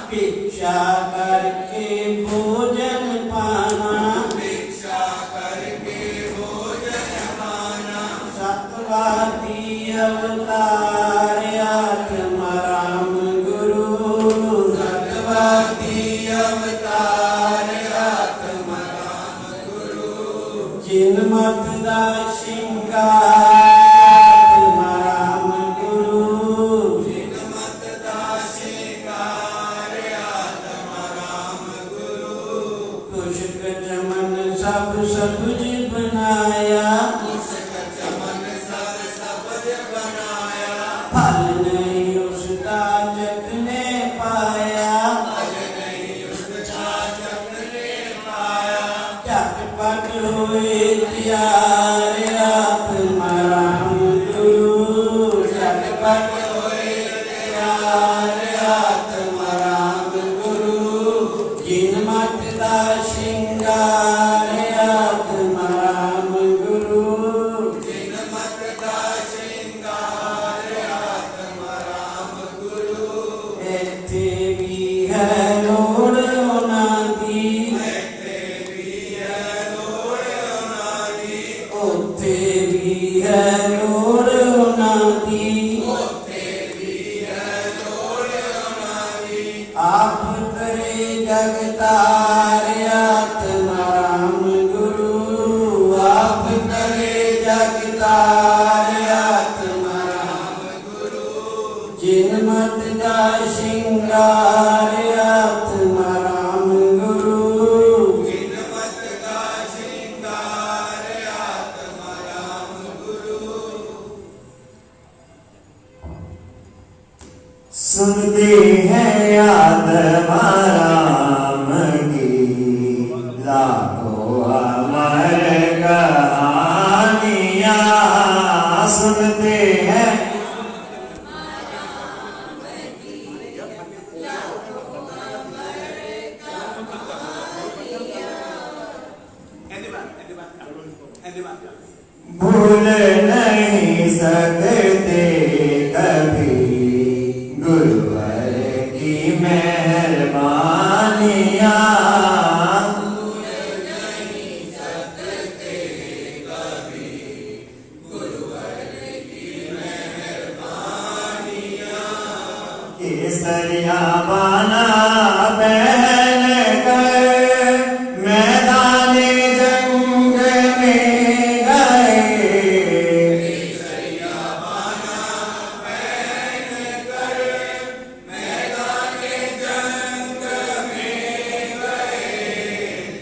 भिक्षा करके भोजन पाना, भिक्षा करके भोजन पाना। सतवादी अवतार आत्मा राम गुरु, सतवादी अवतार आत्मा राम गुरु। जिनमत दा श्रृंगार आत्मा राम गुरु, जिनमत दा श्रृंगार आत्मा राम गुरु। कुशक चमन सब सबज बनाया, कुशक चमन सब सबज बनाया। फल नहीं उसका जगने पाया, फल नहीं उसका जगने पाया। झटपट हुए तैयार आत्मा राम गुरु, झटपट हुए तैयार आत्मा राम गुरु। जिनमत दा श्रृंगार आत्मा राम गुरु, जिनमत दा श्रृंगार आत्मा राम गुरु। इत्थे भी है लोड़ उन्हां दी, ਇੱਥੇ ਵੀ ਹੈ ਲੋੜ ਉਹਨਾਂ ਦੀ। उत्थे भी है लोड़ उन्हां दी। ਉੱਥੇ ਵੀ ਹੈ ਲੋੜ ਉਹਨਾਂ ਦੀ। आप करे जगतार आत्मा राम गुरु, आप करे जगतार आत्मा राम गुरु। जिनमत दा श्रृंगार आत्मा राम गुरु, जिनमत दा श्रृंगार आत्मा राम गुरु। सुनते हैं आत्मा राम की लाखों अमर कहानियाँ। सुनते हैं भूल नहीं सकते कभी गुरुवर की मेहरबानियाँ। केसरिया बाना पहन कर मैदाने जंग में गए।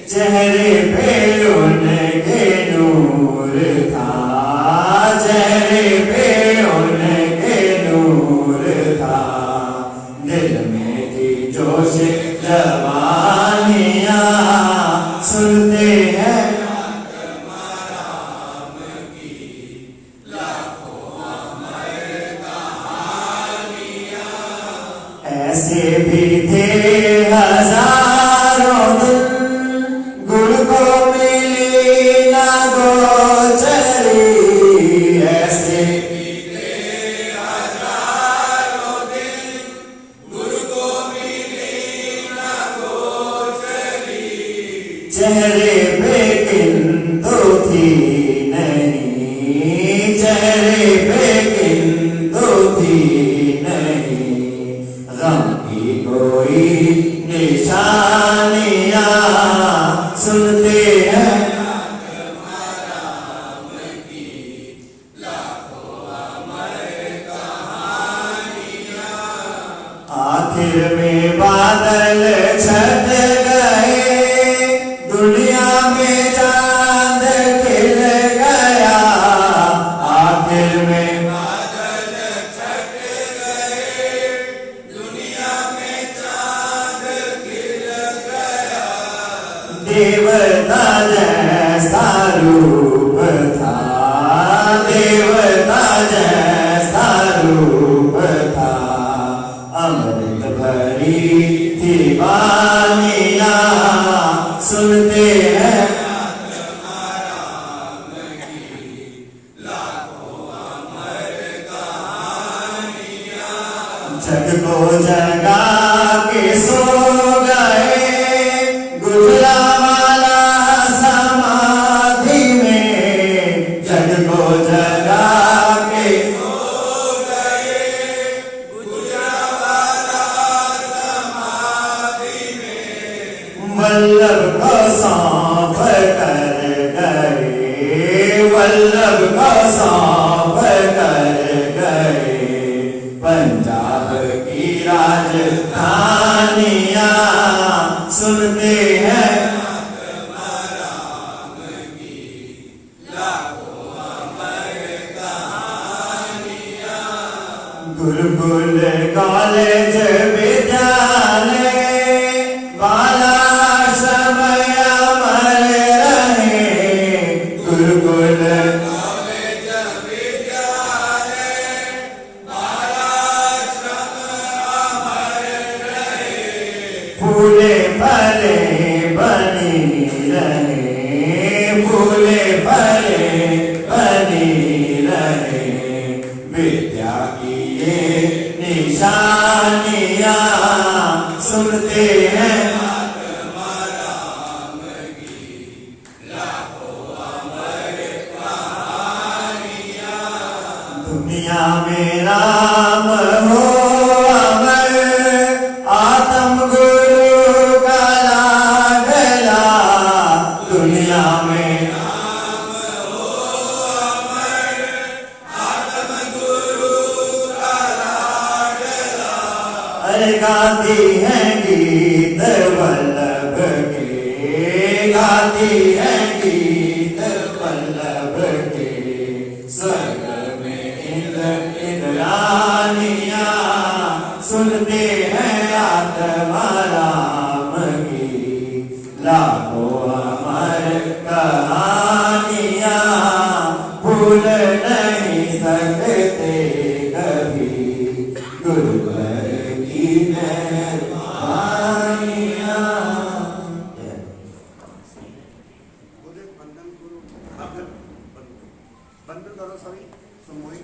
चेहरे पे उनके नूर था, चेहरे पे उनके नूर था। दिल में थी जोश जवानियाँ। सुनते हैं ऐसे भी थे हजारों दिल, गुरु को मिली ना गोचरी। ऐसे भी थे हजारों दिल, गुरु को मिली ना गोचरी। चेहरे पे किंतु थी नहीं, चेहरे पे किंतु थी नहीं। गम की कोई निशानियाँ। सुनते हैं आखिर में बादल छट गए, दुनिया में चांद खिल गया। आखिर में बादल छट गए, दुनिया में चांद खिल गया। देवता जैसा रूप था, देवता जैसा रूप था। अमृत भरी थी वानियाँ। सुनते हैं जग को जगा के सो गए गुजरावाला समाधि में। जग को जगा के सो गए गुजरावाला समाधि में। वल्लभ को सौंप कर गए, वल्लभ को सौंप कर गए। पंजाब की राजधानियां सुनते हैं गुरुकुल कॉलेज विद्यालय बालाश्रम अमर रहे। गुरुकुल कॉलेज विद्यालय बालाश्रम अमर रहे। फूले फले बनी रहे, फूले फले बनी रहे। विद्या की ये निशानियां सुनते हैं दुनिया में राम हो अमर, आत्म गुरु का लाडला। दुनिया में अरे गाती है गीत वल्लभ के, गाती है गीत वल्लभ के। स्वर्ग में इंद्रानियां सुनते हैं आत्मा राम की। लाखों अमर कहानियां भूल नहीं सकते कभी। गुरुवर की मेहरबानियां। बंद करो सभी सामूहिक।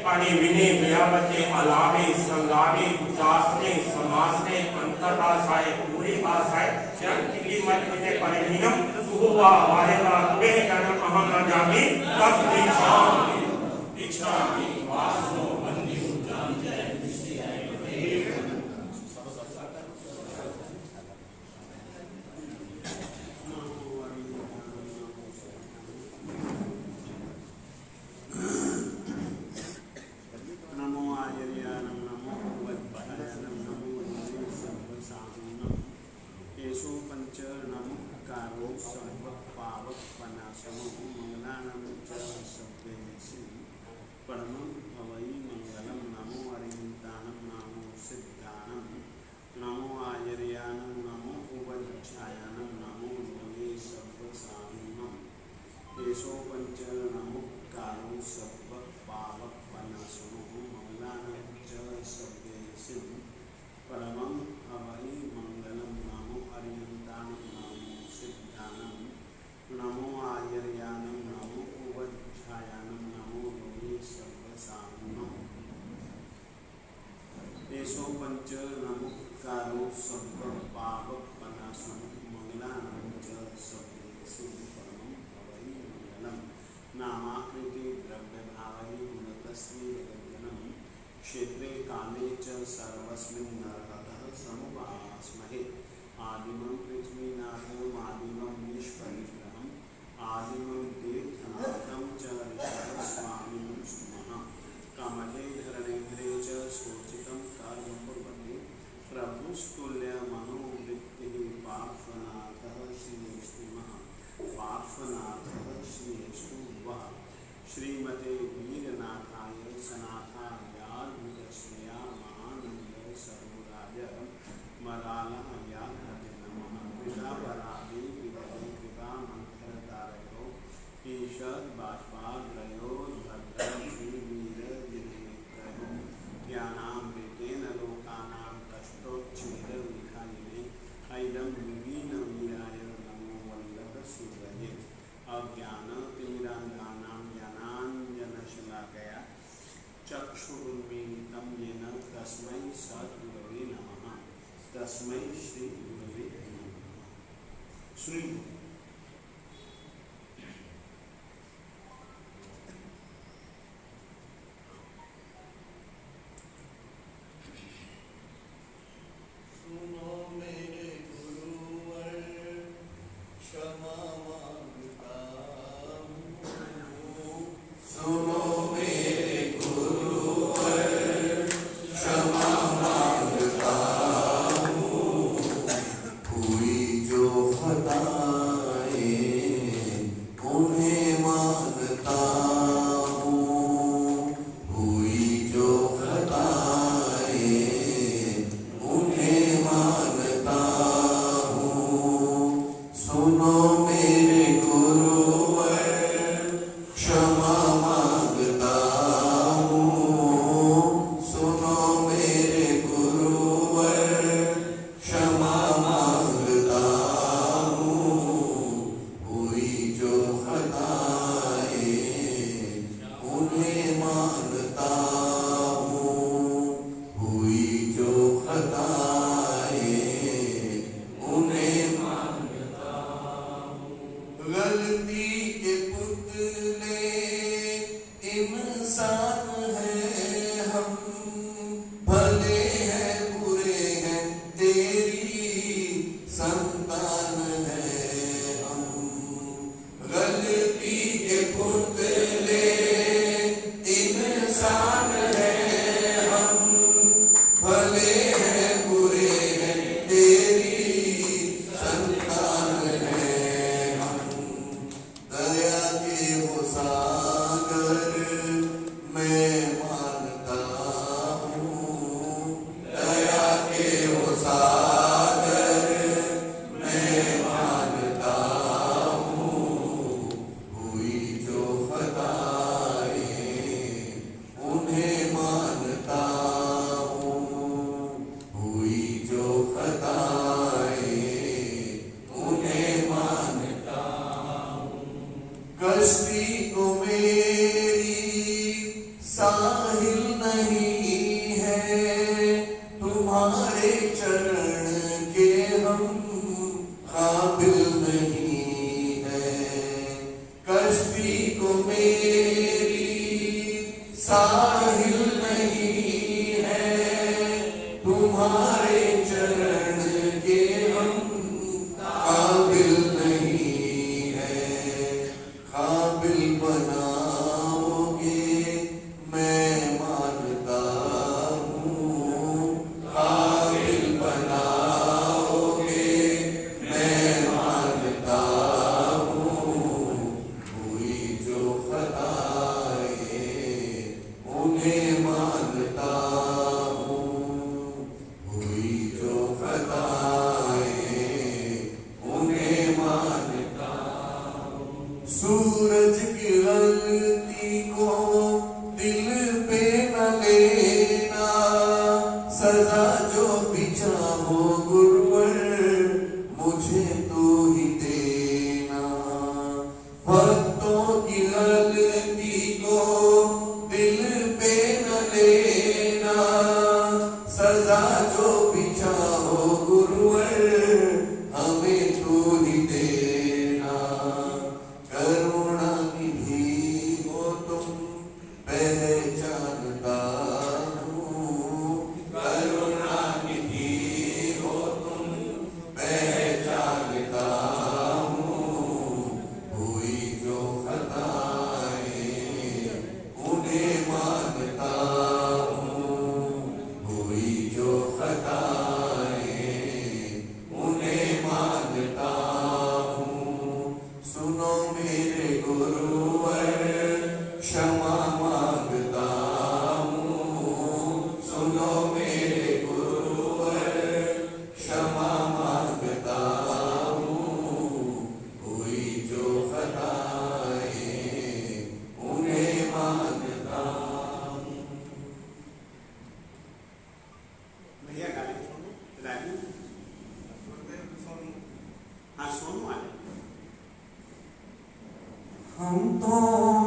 पानी विने व्यापते अलावे संगावे उदासने समासने अंतरासाय पूरी आसाय जंति मत विने परिहीनम सुहुवा वाहेला वे जन्म अहम न जामि तब दीक्षामि वासनो बंदी उद्दाम जय क्षेत्रे काले च सर्वस्मिन् नरकतः समुपास्महे। आदिमं पृथ्वीनाथमादिमं निष्परिग्रहम् आदिमं तीर्थनाथं च ऋषभस्वामिनं स्मः। कमले धरणेन्द्रे च सूचितं कर्म कुर्वते प्रभुस्तुल्यमनोवृत्तिः पार्श्वनाथः श्रीविष्णुः। पार्श्वनाथः श्रीविष्णुः। ईशद बाष्पाग्रयोर्भद्रं श्रीवीरगिरित्रयो ज्ञानामृतेन लोकानां कष्टोच्छेदविधायिने ऐदं विघ्नवीराय नमो वल्लभसूरये अज्ञानतिमिरान्धानां ज्ञानाञ्जनशलाकया चक्षुरुन्मीलितं येन तस्मै सद्गुरवे नमः। तस्मै श्रीगुरवे नमः। श्री सूरज किरण हम तो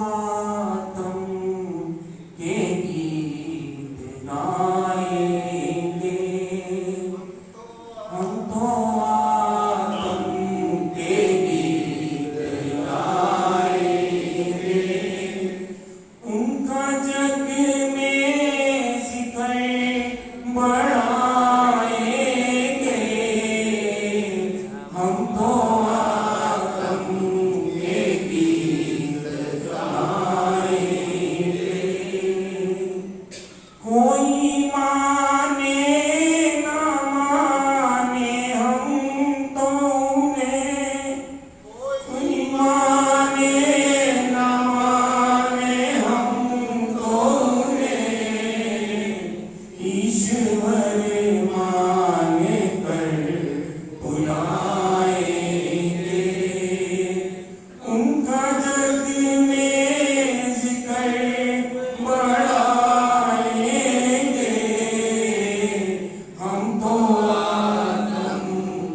आत्म के गीत गाएंगे, हम तो आत्म के गीत गाएंगे, उनका जग में जिक्र बढ़ाएंगे, हम तो आत्म के गीत गाएंगे। कोई माने न माने हम तो उन्हें, कोई माने न माने हम तो उन्हें, ईश्वर माने कर बुलाएंगे, उनका जग में जिक्र बढ़ाएंगे, हम तो आत्म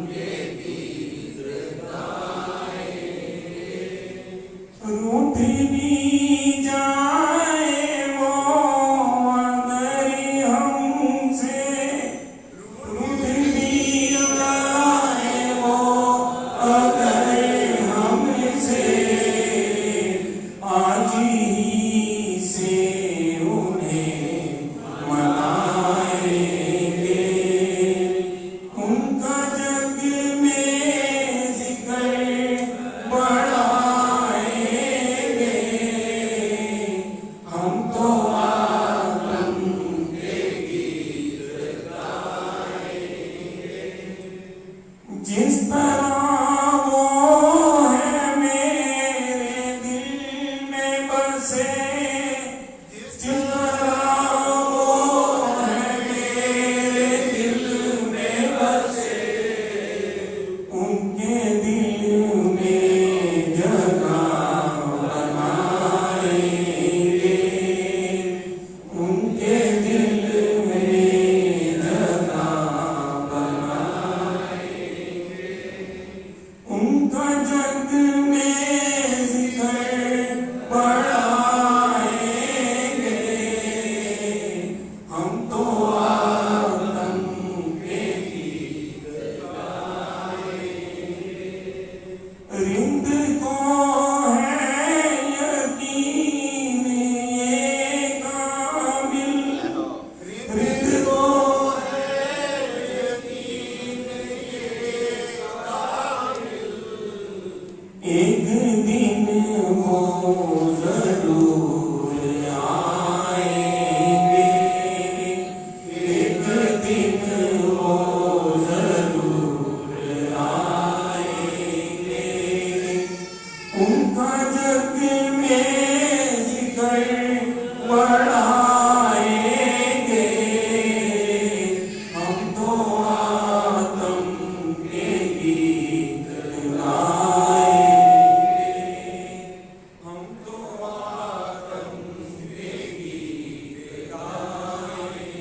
के गीत गाएंगे। रूठ भी जाए वो अगर हमसे, रूठ भी जाए वो अगर हमसे, आज ही से उन्हें मनाएंगे, उनका जग में जिक्र बढ़ाएंगे, हम तो आत्म के गीत गाएंगे। जिस तरह वो है मेरे दिल में बसे, जिस तरह वो है मेरे दिल में बसे, उनके दिल में जगह बनाएंगे, उनके दिल में जगह बनाएंगे, उनका जग में जिक्र बढ़ाएंगे, हम तो आत्म के गीत गाएंगे। रिंद को है यकीन ये काबिल, रिंद को है यकीन ये काबिल, एक दिन वो जरूर आएंगे, एक दिन वो जरूर आएंगे, उनका जग में जिक्र बढ़ाएंगे, हम तो आत्म के गीत गाएंगे, हम तो आत्म के गीत गाएंगे,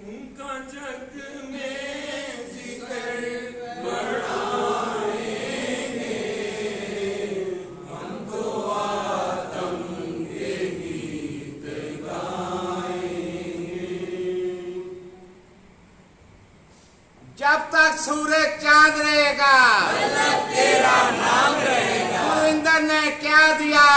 उनका जग में जिक्र बढ़ाएंगे, हम तो आत्म के गीत गाएंगे। जब तक सूरज चांद रहेगा, तेरा नाम रहेगा, गोविंदर ने क्या दिया,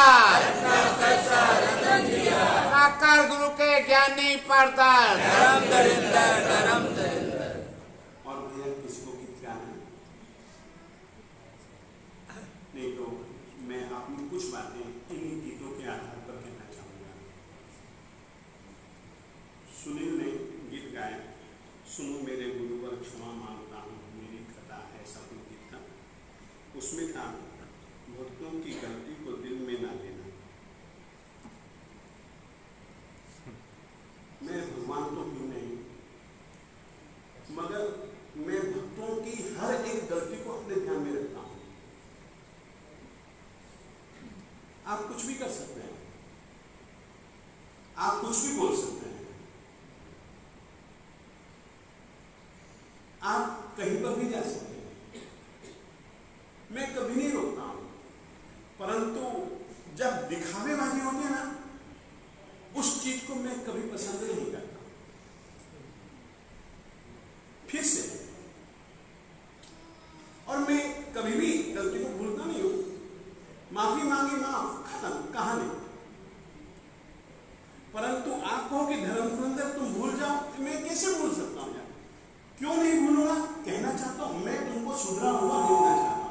रतन दिया, आकर गुरु के ज्ञानी पर दर। धर्म दरिंदर, धर्म दरिंदर। और भैया किसको गीत गाना है? नहीं तो मैं आपको कुछ बातें इन्हीं गीतों के आधार पर कहना चाहूँगा। सुनील ने गीत गाया, सुनो मेरे गुरुवर क्षमा मांगता हूँ मेरी खता, ऐसा कोई गीत था। उसमें था भक्तों की गलती को दिल में ना लेना। मैं भगवान तो हूँ नहीं, मगर मैं भक्तों की हर एक गलती को अपने ध्यान में रखता हूँ। आप कुछ भी कर सकते हैं, आप कुछ भी बोल सकते हैं, आप कहीं पर भी जा सकते हैं, मैं कभी नहीं रोकता हूं। होती है ना, उस चीज को मैं कभी पसंद नहीं करता। फिर से, और मैं कभी भी गलती को भूलता नहीं हूं। माफी मांगी, माफ, खत्म, कहानी। परंतु आप कहो कि धर्म धुरंधर तुम भूल जाओ, तो मैं कैसे भूल सकता हूं यार? क्यों नहीं भूलूंगा? कहना चाहता हूं मैं तुमको सुधरा हुआ देखना चाहता हूं।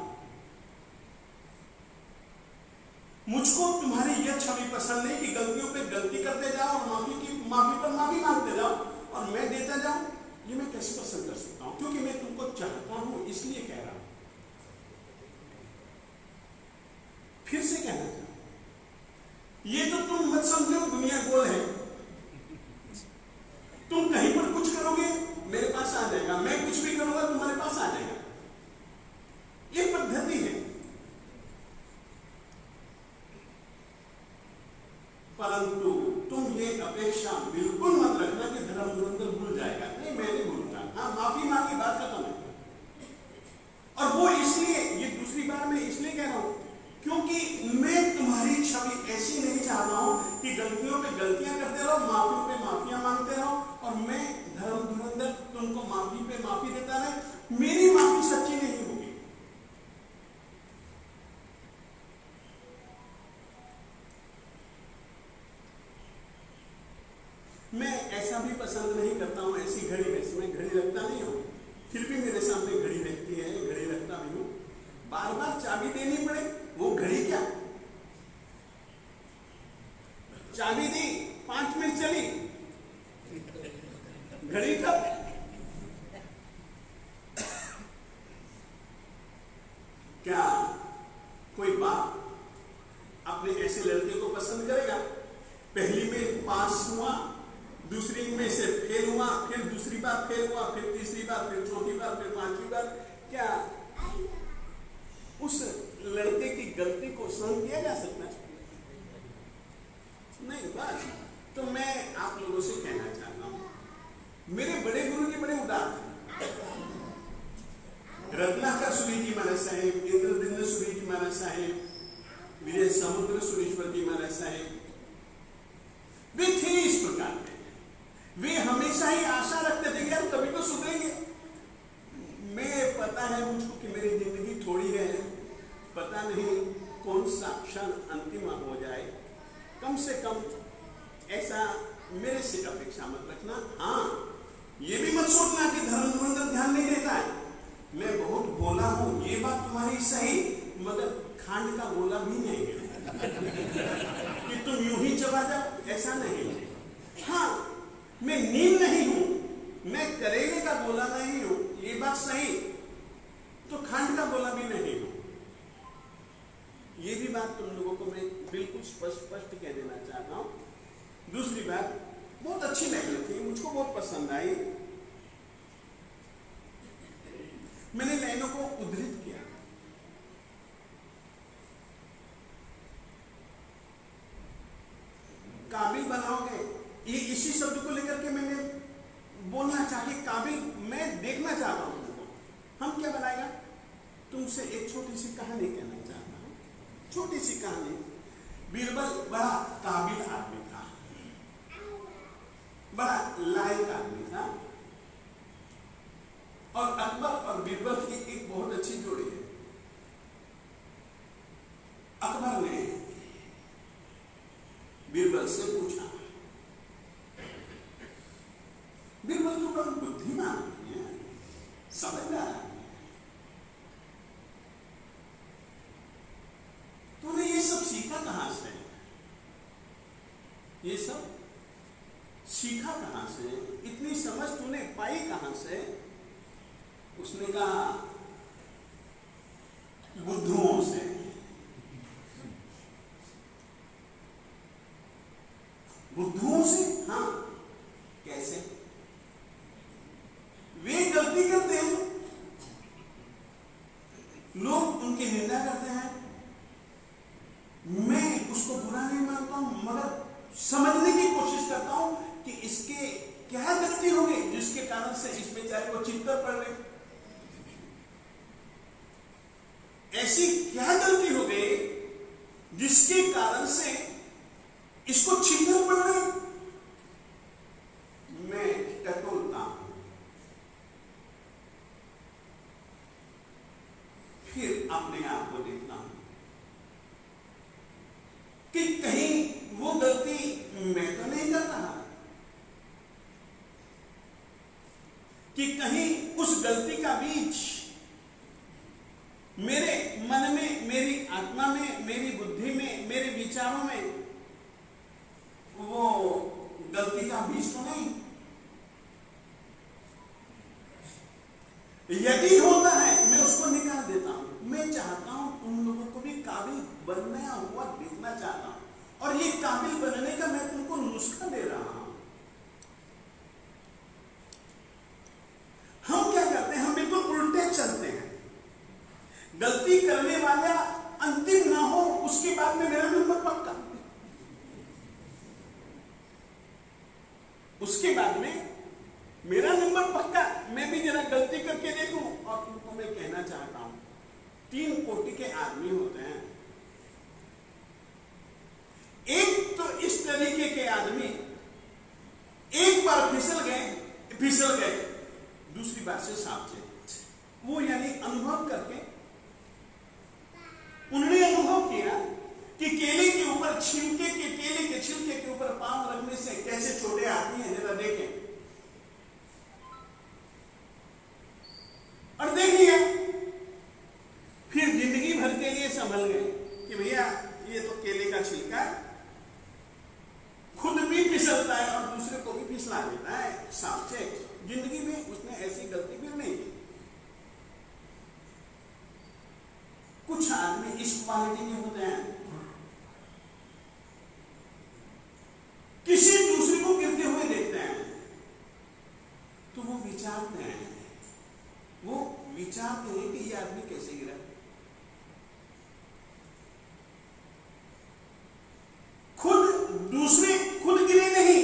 मुझको तुम्हारी यह छवि पसंद नहीं कि गलतियों पे गलती करते जाओ और माफी पर माफी मांगते जाओ और मैं देता जाऊं। ये मैं कैसे पसंद कर सकता हूं? क्योंकि मैं तुमको चाहता हूं, इसलिए कह रहा हूं। फिर से कहना चाहता हूं, ये तो तुम मत समझो दुनिया गोल है। तुम कहीं पर कुछ करोगे मेरे पास आ जाएगा, मैं कुछ भी करूंगा तुम्हारे पास आ जाएगा। ये पद्धति है। परंतु तुम ये अपेक्षा बिल्कुल मत रखना कि धर्म धुरंधर भूल जाएगा। नहीं, मैं नहीं भूलूंगा। हाँ, माफी मांगी, बात खत्म है। और वो इसलिए, ये दूसरी बार मैं इसलिए कह रहा हूं क्योंकि मैं तुम्हारी छवि ऐसी नहीं चाहता हूं कि गलतियों पे गलतियां करते रहो, माफियों पे माफियां मांगते रहो और मैं धर्म धुरंधर तुमको माफी पे माफी देता रहे। मेरी माफी सच्ची नहीं होगी। मैं ऐसा भी पसंद नहीं करता हूं, ऐसी घड़ी वैसी मैं घड़ी रखता नहीं हूं, फिर भी मेरे सामने घड़ी रहती है, घड़ी रखता भी हूं। बार बार चाबी देनी पड़े, वो घड़ी क्या? चाबी दी, 5 मिनट चली, घड़ी कब? क्या कोई बाप अपने ऐसे लड़के को पसंद करेगा? पहली में पास हुआ, दूसरी में से फेल हुआ, फिर दूसरी बार फेल हुआ, फिर तीसरी बार, फिर चौथी बार, फिर 5वीं बार, क्या उस लड़के की गलती को सहन किया जा सकता है? नहीं। बस तो मैं आप लोगों से कहना चाहता हूं, मेरे बड़े गुरु जी बड़े उदार थे। रत्नाकर सूरी जी महाराज साहेब, इंद्रदिम्न सूरी जी महाराज साहेब, विजय समुद्र सुरेश्वर जी महाराज साहेब, वे थे इस प्रकार के। वे हमेशा ही आशा रखते थे कि यार कभी तो सुधरेंगे। मैं, पता है मुझको कि मेरी जिंदगी थोड़ी है, पता नहीं कौन सा क्षण अंतिम हो जाए। कम से कम ऐसा मेरे से अपेक्षा मत रखना। हाँ, ये भी मत सोचना कि धर्म धुरंधर ध्यान नहीं देता है। मैं बहुत बोला हूं, ये बात तुम्हारी सही, मगर खांड का गोला भी नहीं है कि तुम यूं ही चबा जाओ, ऐसा नहीं। हाँ, मैं नीम नहीं हूं, मैं करेले का गोला नहीं हूं, ये बात सही, तो खांड का गोला भी नहीं हूं। ये भी बात तुम लोगों को मैं बिल्कुल स्पष्ट कह देना चाहता हूं। दूसरी बात, बहुत अच्छी लाइन थी, मुझको बहुत पसंद आई। मैंने लाइनों को उद्धृत किया। काबिल बनाओगे, ये इसी शब्द को लेकर के मैंने बोलना चाहिए। काबिल मैं देखना चाहता हूं तुमको। हम क्या बनाएगा? तुमसे एक छोटी सी कहानी कहना चाहता हूं। छोटी सी कहानी। बीरबल बड़ा काबिल आदमी था, बड़ा लायक आदमी था, और अकबर और बीरबल की एक बहुत अच्छी जोड़ी है। अकबर ने बीरबल से पूछा, बीरबल तो बड़ा बुद्धिमान है, समझदार है, तूने ये सब सीखा कहां से? ये सब सीखा कहां से? इतनी समझ तूने पाई कहां से? उसने कहा, बुद्धुओं से। बुद्धुओं से? हाँ। कैसे? वे गलती करते हैं, लोग उनकी निंदा करते हैं, मैं उसको बुरा नहीं मानता हूं, मगर समझने की कोशिश करता हूं कि इसके क्या गलती होगी जिसके कारण से इस बेचारे को चित्तर पड़ रही। ऐसी क्या गलती हो गई जिसके कारण से इसको छितर पड़ना मैं टटोलता हूं, फिर अपने आप को देखता हूं कि कहीं वो गलती मैं तो नहीं कर रहा, कि कहीं उस गलती का बीज मेरे मन में, मेरी आत्मा में, मेरी बुद्धि में, मेरे विचारों में वो गलती का बीज तो नहीं। यदि होता है मैं उसको निकाल देता हूं। मैं चाहता हूं तुम लोगों को भी काबिल बनना हुआ देखना चाहता हूं, और ये काबिल बनने का मैं तुमको नुस्खा दे रहा हूं। हम क्या करते हैं, हम बिल्कुल उल्टे चलते हैं। गलती करने वाला अंतिम ना हो उसके बाद में मेरा नंबर पक्का, उसके बाद में मेरा नंबर पक्का। मैं भी जरा गलती करके देखूं। और तुमको मैं कहना चाहता हूं 3 कोटि के आदमी होते हैं। एक तो इस तरीके के आदमी एक बार फिसल गए, दूसरी बार से सावचेत। वो यानी अनुभव करके उन्होंने अनुभव किया कि केले के ऊपर केले के छिलके के ऊपर पांव रखने से कैसे छोटे आदमी हैं, जरा देखें। और देख लिया, फिर जिंदगी भर के लिए संभल गए कि भैया ये तो केले का छिलका है, खुद भी फिसलता है और दूसरे को भी फिसला देता है, सावचेत। जिंदगी में उसने ऐसी गलती फिर नहीं की। कुछ आदमी इस क्वालिटी के होते हैं, किसी दूसरे को गिरते हुए देखते हैं तो वो विचारते हैं कि ये आदमी कैसे गिरा। खुद गिरे नहीं,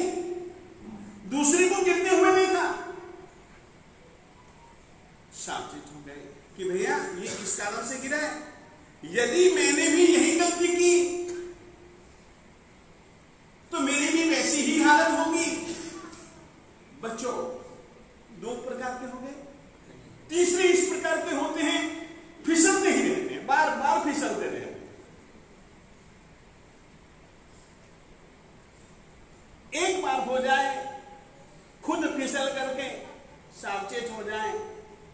दूसरे को गिरते हुए देखा, सावचेत हो गए कि भैया ये इस कारण से गिरा है। यदि मैंने भी यही गलती की तो मेरी भी वैसी ही हालत होगी। बच्चों 2 प्रकार के हो गए। तीसरे इस प्रकार के होते हैं, फिसलते ही रहते हैं, बार बार फिसलते रहते हैं। एक बार हो जाए, खुद फिसल करके सावचेत हो जाए,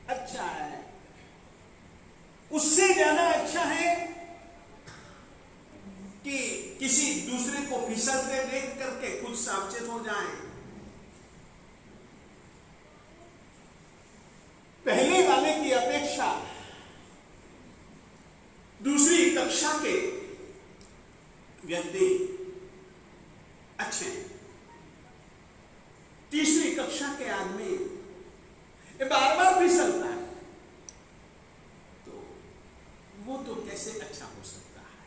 अच्छा है। उससे ज्यादा अच्छा है कि किसी दूसरे को फिसलते देख करके खुद सावचेत हो जाए। पहले वाले की अपेक्षा दूसरी कक्षा के व्यक्ति अच्छे हैं। तीसरी कक्षा के आदमी बार बार फिसलता है, तो वो तो कैसे अच्छा हो सकता है।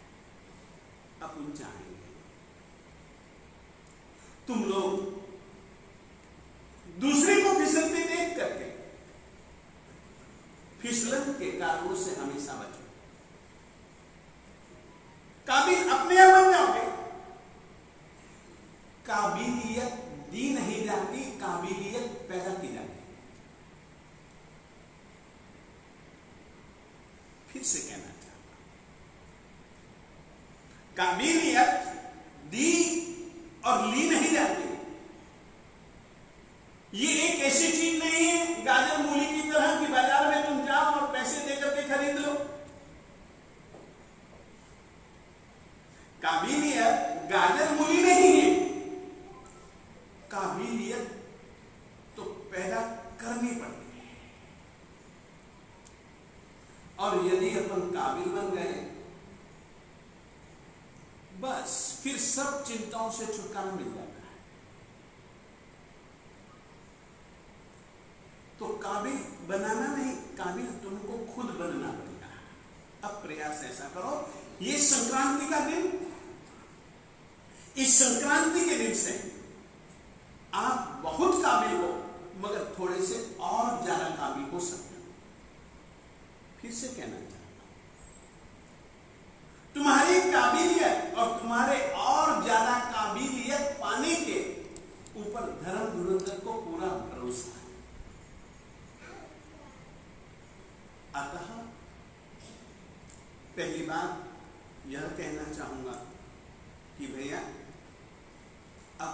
अपन चाहेंगे तुम लोग दूसरे को फिसलते देख करके फिसलन के कारणों से हमेशा बचो। काबिल अपने आप बन जाओगे। काबिलियत दी नहीं जाती, काबिलियत पैदा की जाती। फिर से कहना चाहता हूं, काबिलियत दी और ली नहीं जाती। ये एक ऐसी चीज नहीं है गाजर मूली की तरह कि बाजार में तुम जाओ और पैसे देकर के खरीद लो। काबिलियत गाजर मूली नहीं है। काबिलियत तो पैदा करनी पड़ती है, और यदि अपन काबिल बन गए बस फिर सब चिंताओं से छुटकारा मिल जाता है। तो काबिल बनाना नहीं, काबिल तुमको खुद बनना पड़ेगा। अब प्रयास ऐसा करो, ये संक्रांति का दिन, इस संक्रांति के दिन से आप बहुत काबिल हो, मगर थोड़े से और ज्यादा काबिल हो सकते हो। फिर से कहना चाहता हूं, तुम्हारी काबिलियत और तुम्हारे और ज्यादा काबिल कि भैया अब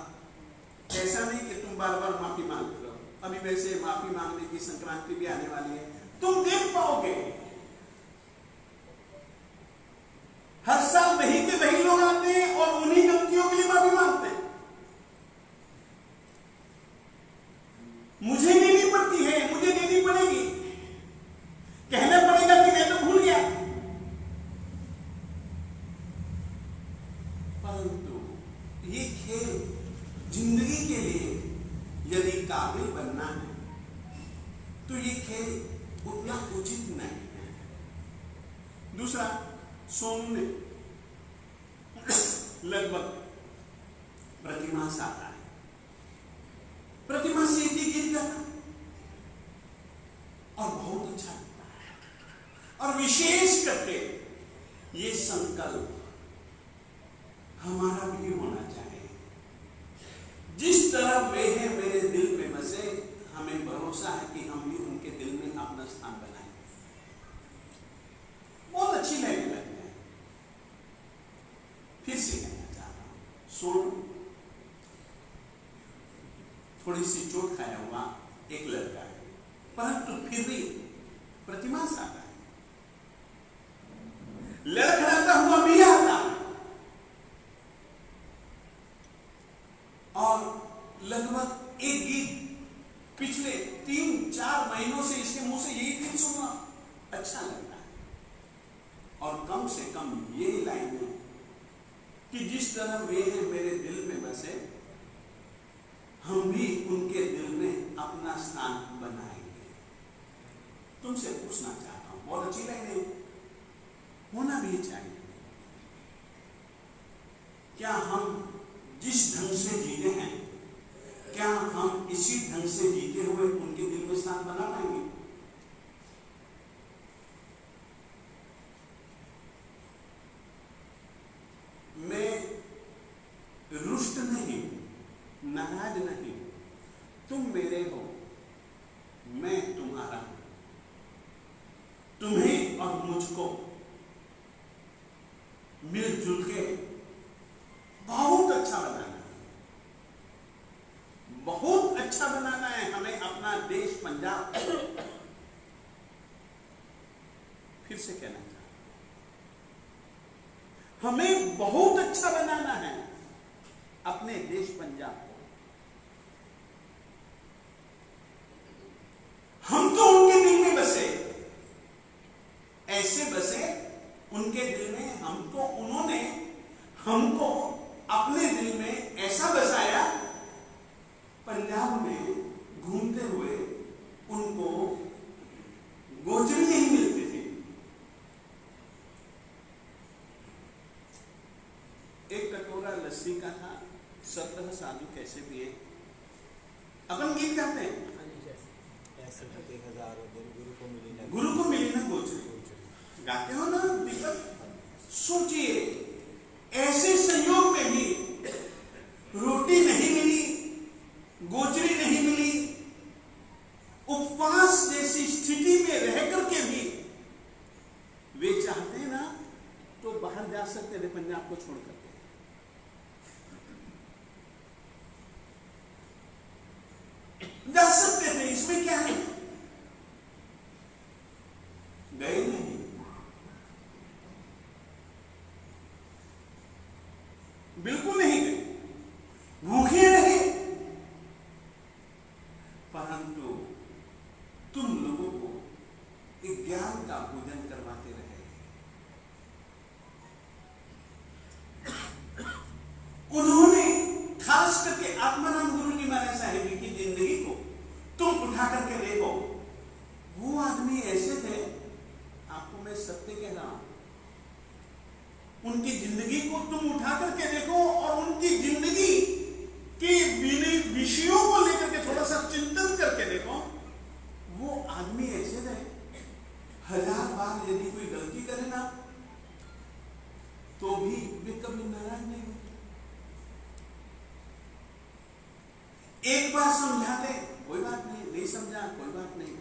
ऐसा नहीं कि तुम बार बार माफी मांगते रहो, अभी वैसे माफी मांगने की संक्रांति भी आने वाली है, तुम देख पाओगे हर साल वही के वही लोग आते हैं और उन्हीं गलतियों के लिए माफी मांगते हैं। मुझे देनी पड़ती है, मुझे देनी पड़ेगी, कहना पड़ेगा कि मैं तो भूल गया। परंतु ये खेल जिंदगी के लिए यदि काबिल बनना है तो ये खेल उतना उचित नहीं है। दूसरा, सोनू ने लगभग प्रतिमा से आता है, प्रतिमा से एक ही गीत गाना और बहुत अच्छा लगता है। और विशेष करके ये संकल्प हमारा भी होना चाहिए, जिस तरह वे हैं मेरे दिल में बसे, हमें भरोसा है कि हम भी उनके दिल में अपना स्थान बनाएंगे। बहुत अच्छी लगने लगी है। फिर से कहना चाहता हूं, सोनू थोड़ी सी चोट खाया हुआ एक लड़का है, परंतु फिर भी प्रतिमा से आता है, लड़खड़ाता हुआ भी आता है और लगभग एक गीत पिछले 3-4 महीनों से इसके मुंह से यही गीत सुनना अच्छा लगता है। और कम से कम ये लाइन है कि जिस तरह वे हैं मेरे दिल में बसे, हम भी उनके दिल में अपना स्थान बनाएंगे। तुमसे पूछना चाहता हूं, बहुत अच्छी लाइन है, होना भी चाहिए। क्या हम जिस ढंग से जीते हैं, क्या हम इसी ढंग से जीते हुए उनके दिल में स्थान बना पाएंगे? मैं रुष्ट नहीं, नाराज नहीं, तुम मेरे हो, मैं तुम्हारा हूं। तुम्हें और मुझको मिलजुल के बहुत अच्छा बनाना है, बहुत अच्छा बनाना है हमें अपना देश पंजाब। फिर से कहना चाहता हूं, हमें बहुत अच्छा बनाना है अपने देश पंजाब को। हम तो उनके दिल में बसे, ऐसे बसे उनके दिल में, उन्होंने हमको अपने दिल में ऐसा बसाया, पंजाब में घूमते हुए उनको गोचरी नहीं मिलती थी। एक कटोरा लस्सी का था, 17 साधु कैसे पिए। अपन गीत गाते हैं, गुरु को मिली ना गोचरी, गाते हो ना दीपक। सोचिए, ऐसे संयोग में भी रोटी नहीं मिली, गोचरी नहीं मिली, उपवास जैसी स्थिति में रह करके भी वे चाहते हैं ना तो बाहर जा सकते थे पंजाब को छोड़ करके। जा सकते थे, इसमें क्या है? गए नहीं, बिल्कुल नहीं गए, भूखे रहे। परंतु तुम लोगों को एक ज्ञान का भोजन करवाते रहे। उन्होंने खास करके आत्माराम गुरु जी महाराज साहिब की जिंदगी को तुम उठा करके देखो। वो आदमी ऐसे थे, आपको मैं सत्य कह रहा हूं, उनकी जिंदगी को तुम उठा करके देखो और उनकी जिंदगी के विषयों को लेकर के थोड़ा सा चिंतन करके देखो। वो आदमी ऐसे थे, 1000 बार यदि कोई गलती करे ना तो भी वे कभी नाराज नहीं होते। एक बार समझाते, कोई बात नहीं, नहीं समझा कोई बात नहीं,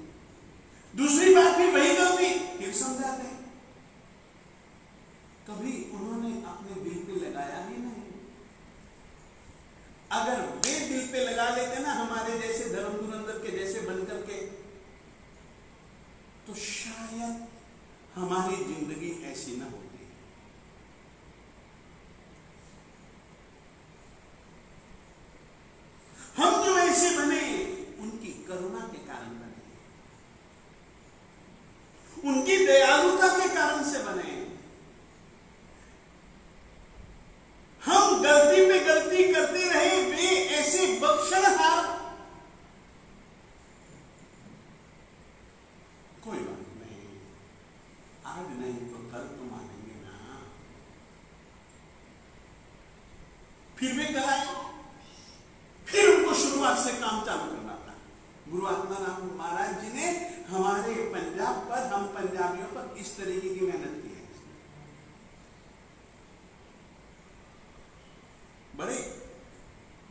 दूसरी बात भी वही गलती, फिर समझाते। कभी उन्होंने अपने दिल पे लगाया ही नहीं। हमारी जिंदगी ऐसी ना होती। हम जो ऐसे बने उनकी करुणा के कारण बने, उनकी दयालुता के कारण से बने। हम गलती पे गलती करते रहे, वे ऐसे बख्शनहार, कोई बात नहीं, आज नहीं तो कल तो मानेंगे ना। फिर वे कल आए, फिर उनको शुरुआत से काम चालू करना था। गुरु आत्माराम महाराज जी ने हमारे पंजाब पर, हम पंजाबियों पर इस तरीके की मेहनत की है। बड़े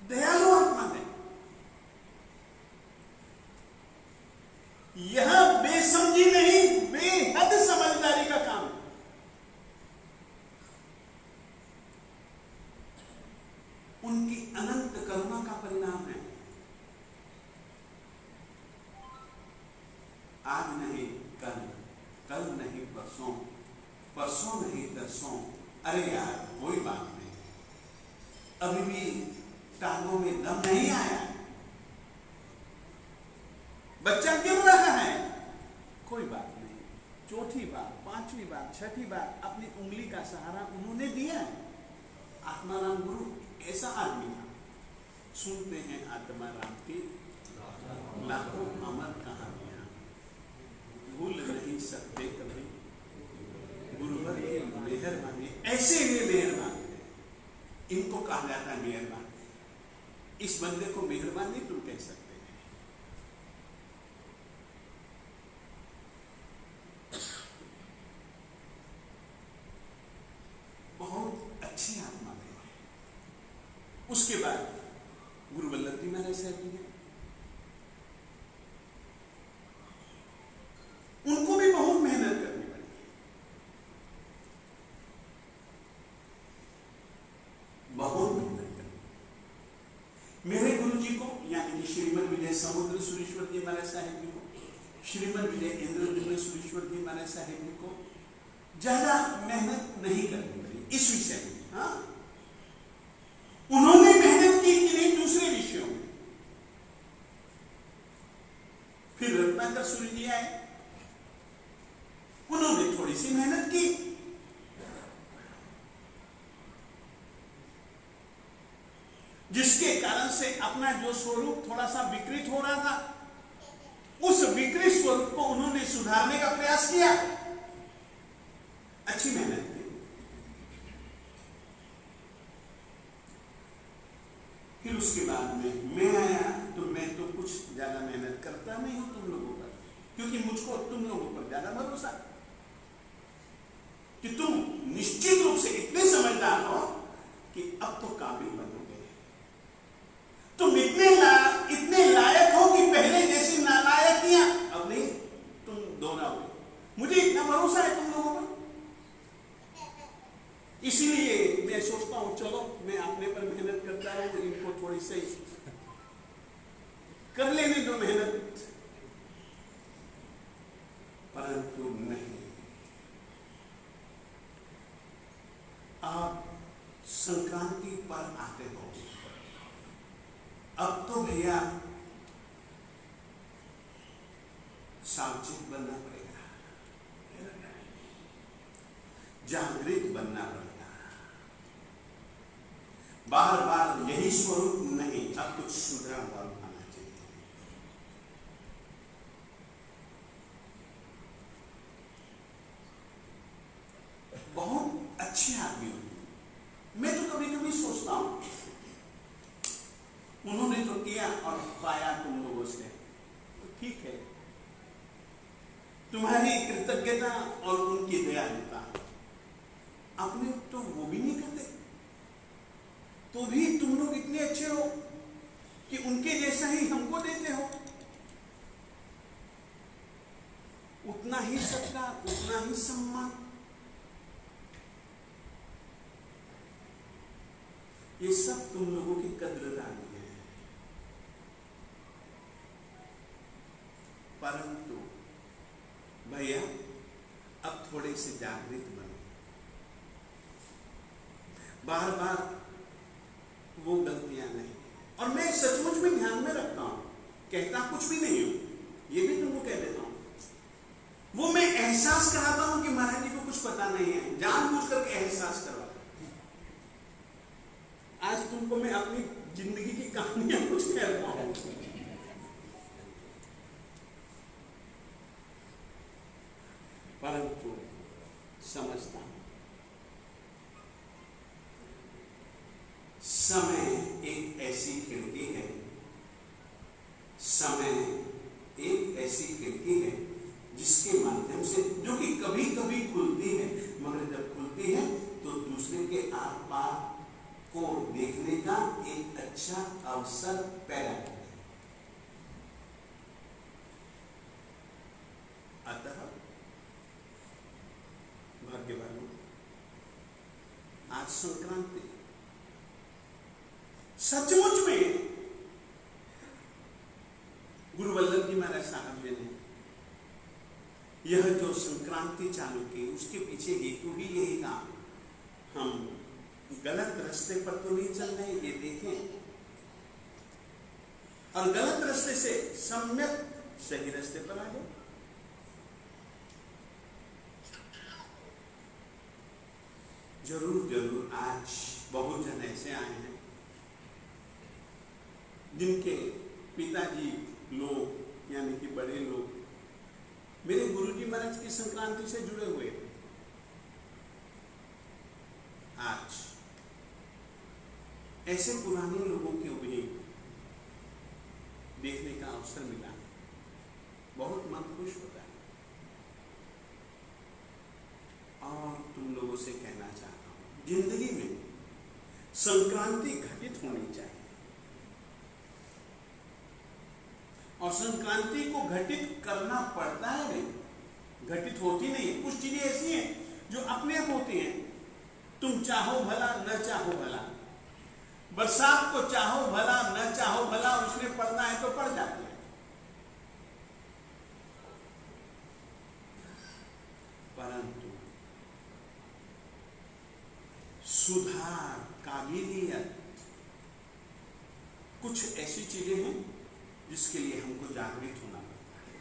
दयालु आत्मा है। यह बेसमझी नहीं, बेहद समझदारी का काम है। उनकी अनंत करुणा का परिणाम है। आज नहीं कल, कल नहीं परसों, परसों नहीं दसों। अरे यार कोई बात नहीं, अभी भी टांगों में दम नहीं आया, बच्चा गिर रहा है, कोई बात नहीं। चौथी बार, पांचवी बार, छठी बार अपनी उंगली का सहारा उन्होंने दिया। आत्माराम गुरु ऐसा आदमी था। सुनते हैं आत्माराम की लाखों अमर कहानियां, भूल नहीं सकते कभी गुरुवर की मेहरबानी। ऐसे वे मेहरबान थे, इनको कहा जाता है मेहरबान। इस बंदे को मेहरबान नहीं तुम कह सकते। बहुत अच्छी आत्मा थे। उसके बाद गुरु वल्लभ जी महाराज साहब जी हैं, उनको भी बहुत मेहनत करनी पड़ी। बहुत मेहनत करनी। मेरे गुरु जी को, यानी कि श्रीमद विजय समुद्र सुरेश्वर जी महाराज साहेब जी को, श्रीमद विजय इंद्र सुरेश्वर जी महाराज साहेब जी को ज्यादा मेहनत नहीं करनी पड़ी इस विषय में। हाँ, उन्होंने मेहनत की कि नहीं दूसरे विषयों में। फिर रत्नाकर सूर्य जी आए, उन्होंने थोड़ी सी मेहनत की। जिसके कारण से अपना जो स्वरूप थोड़ा सा विकृत हो रहा था, उस विकृत स्वरूप को उन्होंने सुधारने का प्रयास किया। अच्छी मेहनत की। फिर उसके बाद में मैं आया, तो मैं तो कुछ ज्यादा मेहनत करता नहीं हूं तुम लोगों पर, क्योंकि मुझको तुम लोगों पर ज्यादा भरोसा कि तुम निश्चित रूप से इतने समझदार हो कि अब तो काबिल बनोगे। तुम इतने लायक हो कि पहले जैसी नालायकियां अब नहीं तुम दोहराओगे। मुझे इतना भरोसा है तुम लोगों पर, इसीलिए मैं सोचता हूं चलो मैं अपने पर मेहनत करता रहूं, इनको थोड़ी सी कर लेने दो मेहनत। परंतु नहीं, आप संक्रांति पर आते हो, अब तो भैया सावचेत बनना पड़ेगा, जागृत बनना पड़ेगा। बार बार यही स्वरूप नहीं, अब कुछ सुधरा हुआ आना चाहिए। बहुत अच्छे आदमी होंगे। मैं तो कभी कभी सोचता हूं, उन्होंने तो किया और पाया तुम लोगों से, तो ठीक है, तुम्हारी कृतज्ञता और उनकी दयालुता अपने तो वो भी नहीं करते, तो भी तुम लोग इतने अच्छे हो कि उनके जैसा ही हमको देते हो। उतना ही सत्कार, उतना ही सम्मान। ये सब तुम लोगों की कद्रदानी है। परंतु भैया अब थोड़े से जागृत बनो। बार बार वो गलतियां नहीं। और मैं सचमुच में ध्यान में रखता हूं, कहता कुछ भी नहीं हूं, ये भी तुमको कह देता हूं। वो मैं एहसास कराता हूं कि महाराज जी को कुछ पता नहीं है, जानबूझ करके एहसास करवाता। आज तुमको मैं अपनी जिंदगी की कहानियां कुछ कह रहा हूं, परंतु समझता हूं समय एक ऐसी खिड़की है, समय एक ऐसी खिड़की है जिसके माध्यम से, जो कि कभी कभी खुलती है, मगर जब खुलती है तो दूसरे के आर पार को देखने का एक अच्छा अवसर पैदा करता है। अतः भाग्यवानों, आज संक्रांति, सचमुच में गुरु वल्लभ जी महाराज साहब जी ने यह जो संक्रांति चालू की, उसके पीछे हेतु भी यही था, हम गलत रास्ते पर तो नहीं चल रहे, ये देखें, और गलत रास्ते से सम्यक सही रास्ते पर आ जाए। जरूर जरूर आज बहुत जन ऐसे आए हैं जिनके पिताजी लोग, यानी कि बड़े लोग, मेरे गुरुजी महाराज की संक्रांति से जुड़े हुए हैं। आज ऐसे पुराने लोगों के भी देखने का अवसर मिला, बहुत मन खुश होता है। और तुम लोगों से कहना चाहता हूं, जिंदगी में संक्रांति घटित होनी चाहिए, और संक्रांति को घटित करना पड़ता है, नहीं घटित होती नहीं है। कुछ चीजें ऐसी हैं जो अपने आप होती हैं, तुम चाहो भला न चाहो भला, बरसात को चाहो भला न चाहो भला, उसमें पड़ना है तो पड़ जाती है। परंतु सुधार, काबिलियत, कुछ ऐसी चीजें हैं जिसके लिए हमको जागृत होना पड़ता है।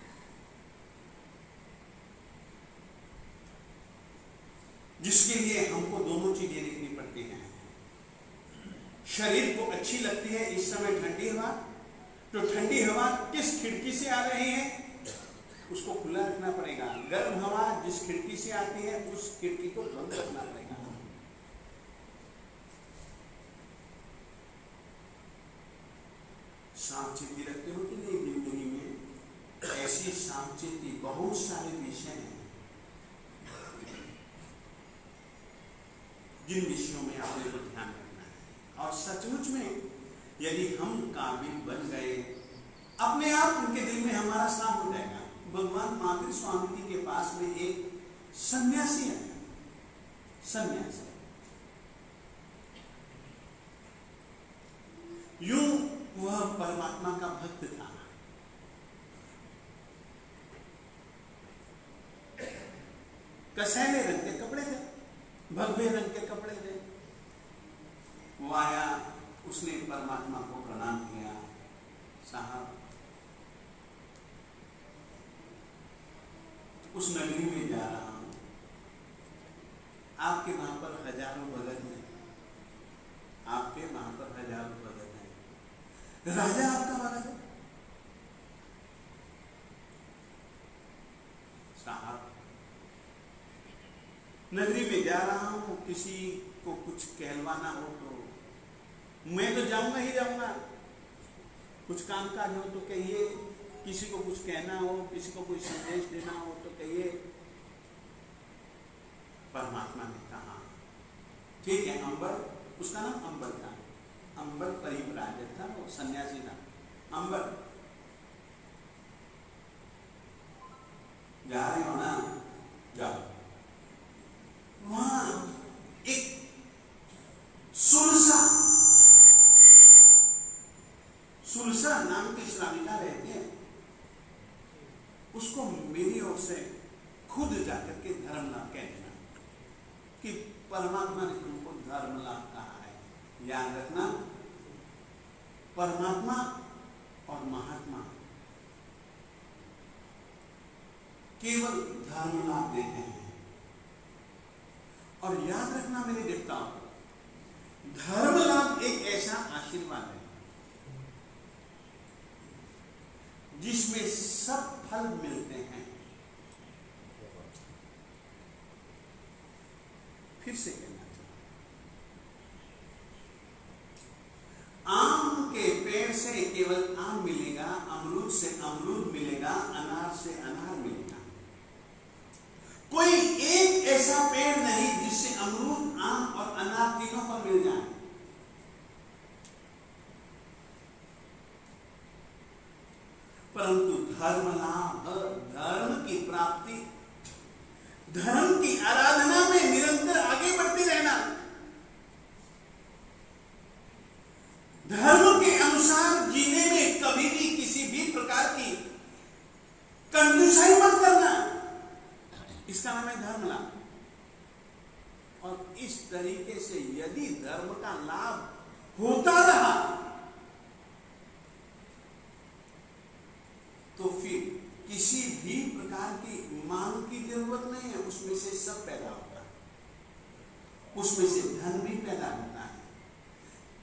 जिसके लिए हमको दोनों चीजें देखनी पड़ती हैं। शरीर को अच्छी लगती है इस समय ठंडी हवा, तो ठंडी हवा किस खिड़की से आ रही है उसको खुला रखना पड़ेगा। गर्म हवा जिस खिड़की से आती है उस खिड़की को बंद रखना पड़ेगा। सावचेती रखते हो कि नहीं जिंदगी में? ऐसी सावचेती बहुत सारे विषय हैं जिन विषयों में आपने को ध्यान रखना है। और सचमुच में यदि हम काबिल बन गए, अपने आप उनके दिल में हमारा स्थान हो जाएगा। भगवान महावीर स्वामी जी के पास में एक सन्यासी है, सन्यासी यूं वह परमात्मा का भक्त था। कसैले रंग के कपड़े थे, भगवे रंग के कपड़े थे। वो आया, उसने परमात्मा को प्रणाम किया, साहब उस नगरी में जा रहा हूं, आपके वहां पर हजारों भगत हैं, आपके वहां पर हजारों भगत हैं, राजा आपका महाराज है। साहब नगरी में जा रहा हूं, किसी को कुछ कहलवाना हो तो मैं तो जाऊंगा ही जाऊंगा, कुछ काम काज हो तो कहिए, किसी को कुछ कहना हो, किसी को कोई संदेश देना हो तो कहिए। परमात्मा ने कहा ठीक है। अंबर, उसका नाम अंबर था, अंबर परिव्राजक था, वो सन्यासी था। अंबर जा रहे हो ना, जाओ। वहां एक सुलसा नाम की श्राविका रहती है, उसको मेरी ओर से खुद जाकर के धर्म लाभ परमात्मा ने तुमको धर्म लाभ कहा है। याद रखना, परमात्मा और महात्मा केवल धर्म लाभ देते हैं। और याद रखना मेरे देवताओं, धर्म लाभ एक ऐसा आशीर्वाद है जिसमें सब फल मिलते हैं। फिर से कहना चाहिए, आम के पेड़ से केवल आम मिलेगा, अमरूद से अमरूद मिलेगा, अनार से अनार मिलेगा। कोई एक ऐसा पेड़ नहीं जिससे अमरूद, आम और अनार तीनों पर मिल जाए। परंतु धर्म लाभ, धर्म की प्राप्ति, धर्म की आराधना में निरंतर आगे बढ़ते रहना, धर्म के अनुसार जीने में कभी भी किसी भी प्रकार की कंजूसाई मत करना, इसका नाम है धर्म लाभ। और इस तरीके से यदि धर्म का लाभ होता रहा तो फिर किसी भी प्रकार की मांग की जरूरत नहीं है, उसमें से सब पैदा होता है। उसमें से धन भी पैदा होता है,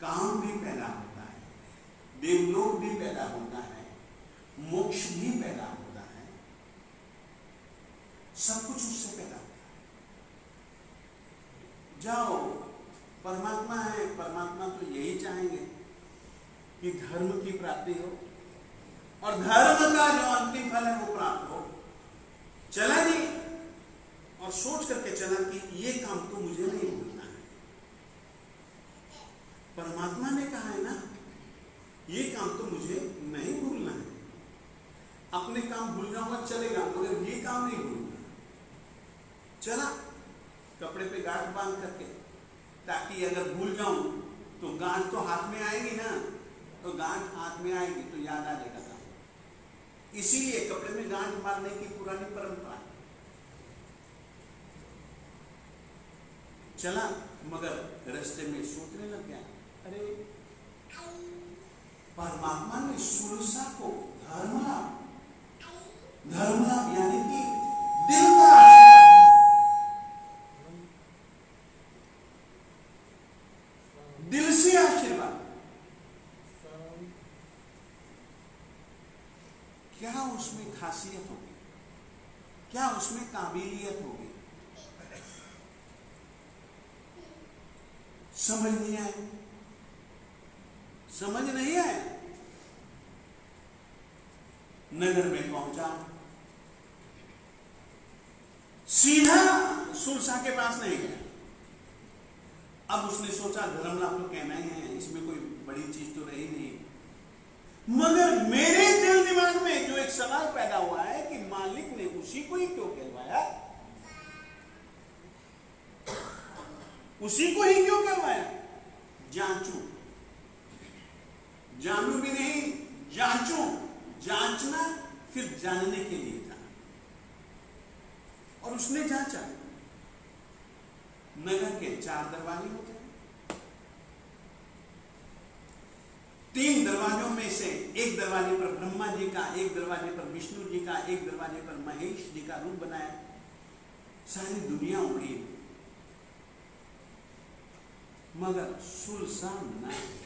काम भी पैदा होता है, देवलोक भी पैदा होता है, मोक्ष भी पैदा होता है, सब कुछ उससे पैदा होता है। जाओ, परमात्मा है, परमात्मा तो यही चाहेंगे कि धर्म की प्राप्ति हो और धर्म का जो अंतिम फल है वो प्राप्त हो। चला नहीं और सोच करके चला कि ये काम तो मुझे नहीं भूलना है। परमात्मा ने कहा है ना, ये काम तो मुझे नहीं भूलना है। अपने काम भूल जाऊंगा चलेगा, मगर ये काम नहीं भूलना। चला कपड़े पे गांठ बांध करके, ताकि अगर भूल जाऊं तो गांठ तो हाथ में आएगी ना, तो गांठ हाथ में आएगी तो याद आ जाएगा। इसीलिए कपड़े में गांठ मारने की पुरानी परंपरा। चला मगर रास्ते में सोचने लग गया, अरे परमात्मा ने सुलसा को धर्म लाभ यानी कि दिल का आशीर्वाद, दिल से आशीर्वाद, क्या उसमें खासियत होगी, क्या उसमें काबिलियत होगी, समझ नहीं आए, समझ नहीं आए। नगर में पहुंचा, सीधा सुलसा के पास नहीं गया। अब उसने सोचा धर्म लाभ तो कहना ही है, इसमें कोई बड़ी चीज तो रही नहीं। मगर मेरे दिल दिमाग में जो एक सवाल पैदा हुआ है कि मालिक ने उसी को ही क्यों कहवाया, उसी को ही क्यों कहवाया। जांचू, जानू भी नहीं, जांचू, जांचना फिर जानने के लिए था। और उसने जांचा। नगर के 4 दरवाजे होते हैं, 3 दरवाजों में से एक दरवाजे पर ब्रह्मा जी का, एक दरवाजे पर विष्णु जी का, एक दरवाजे पर महेश जी का रूप बनाया। सारी दुनिया उड़ी, मगर सुलसान नहीं।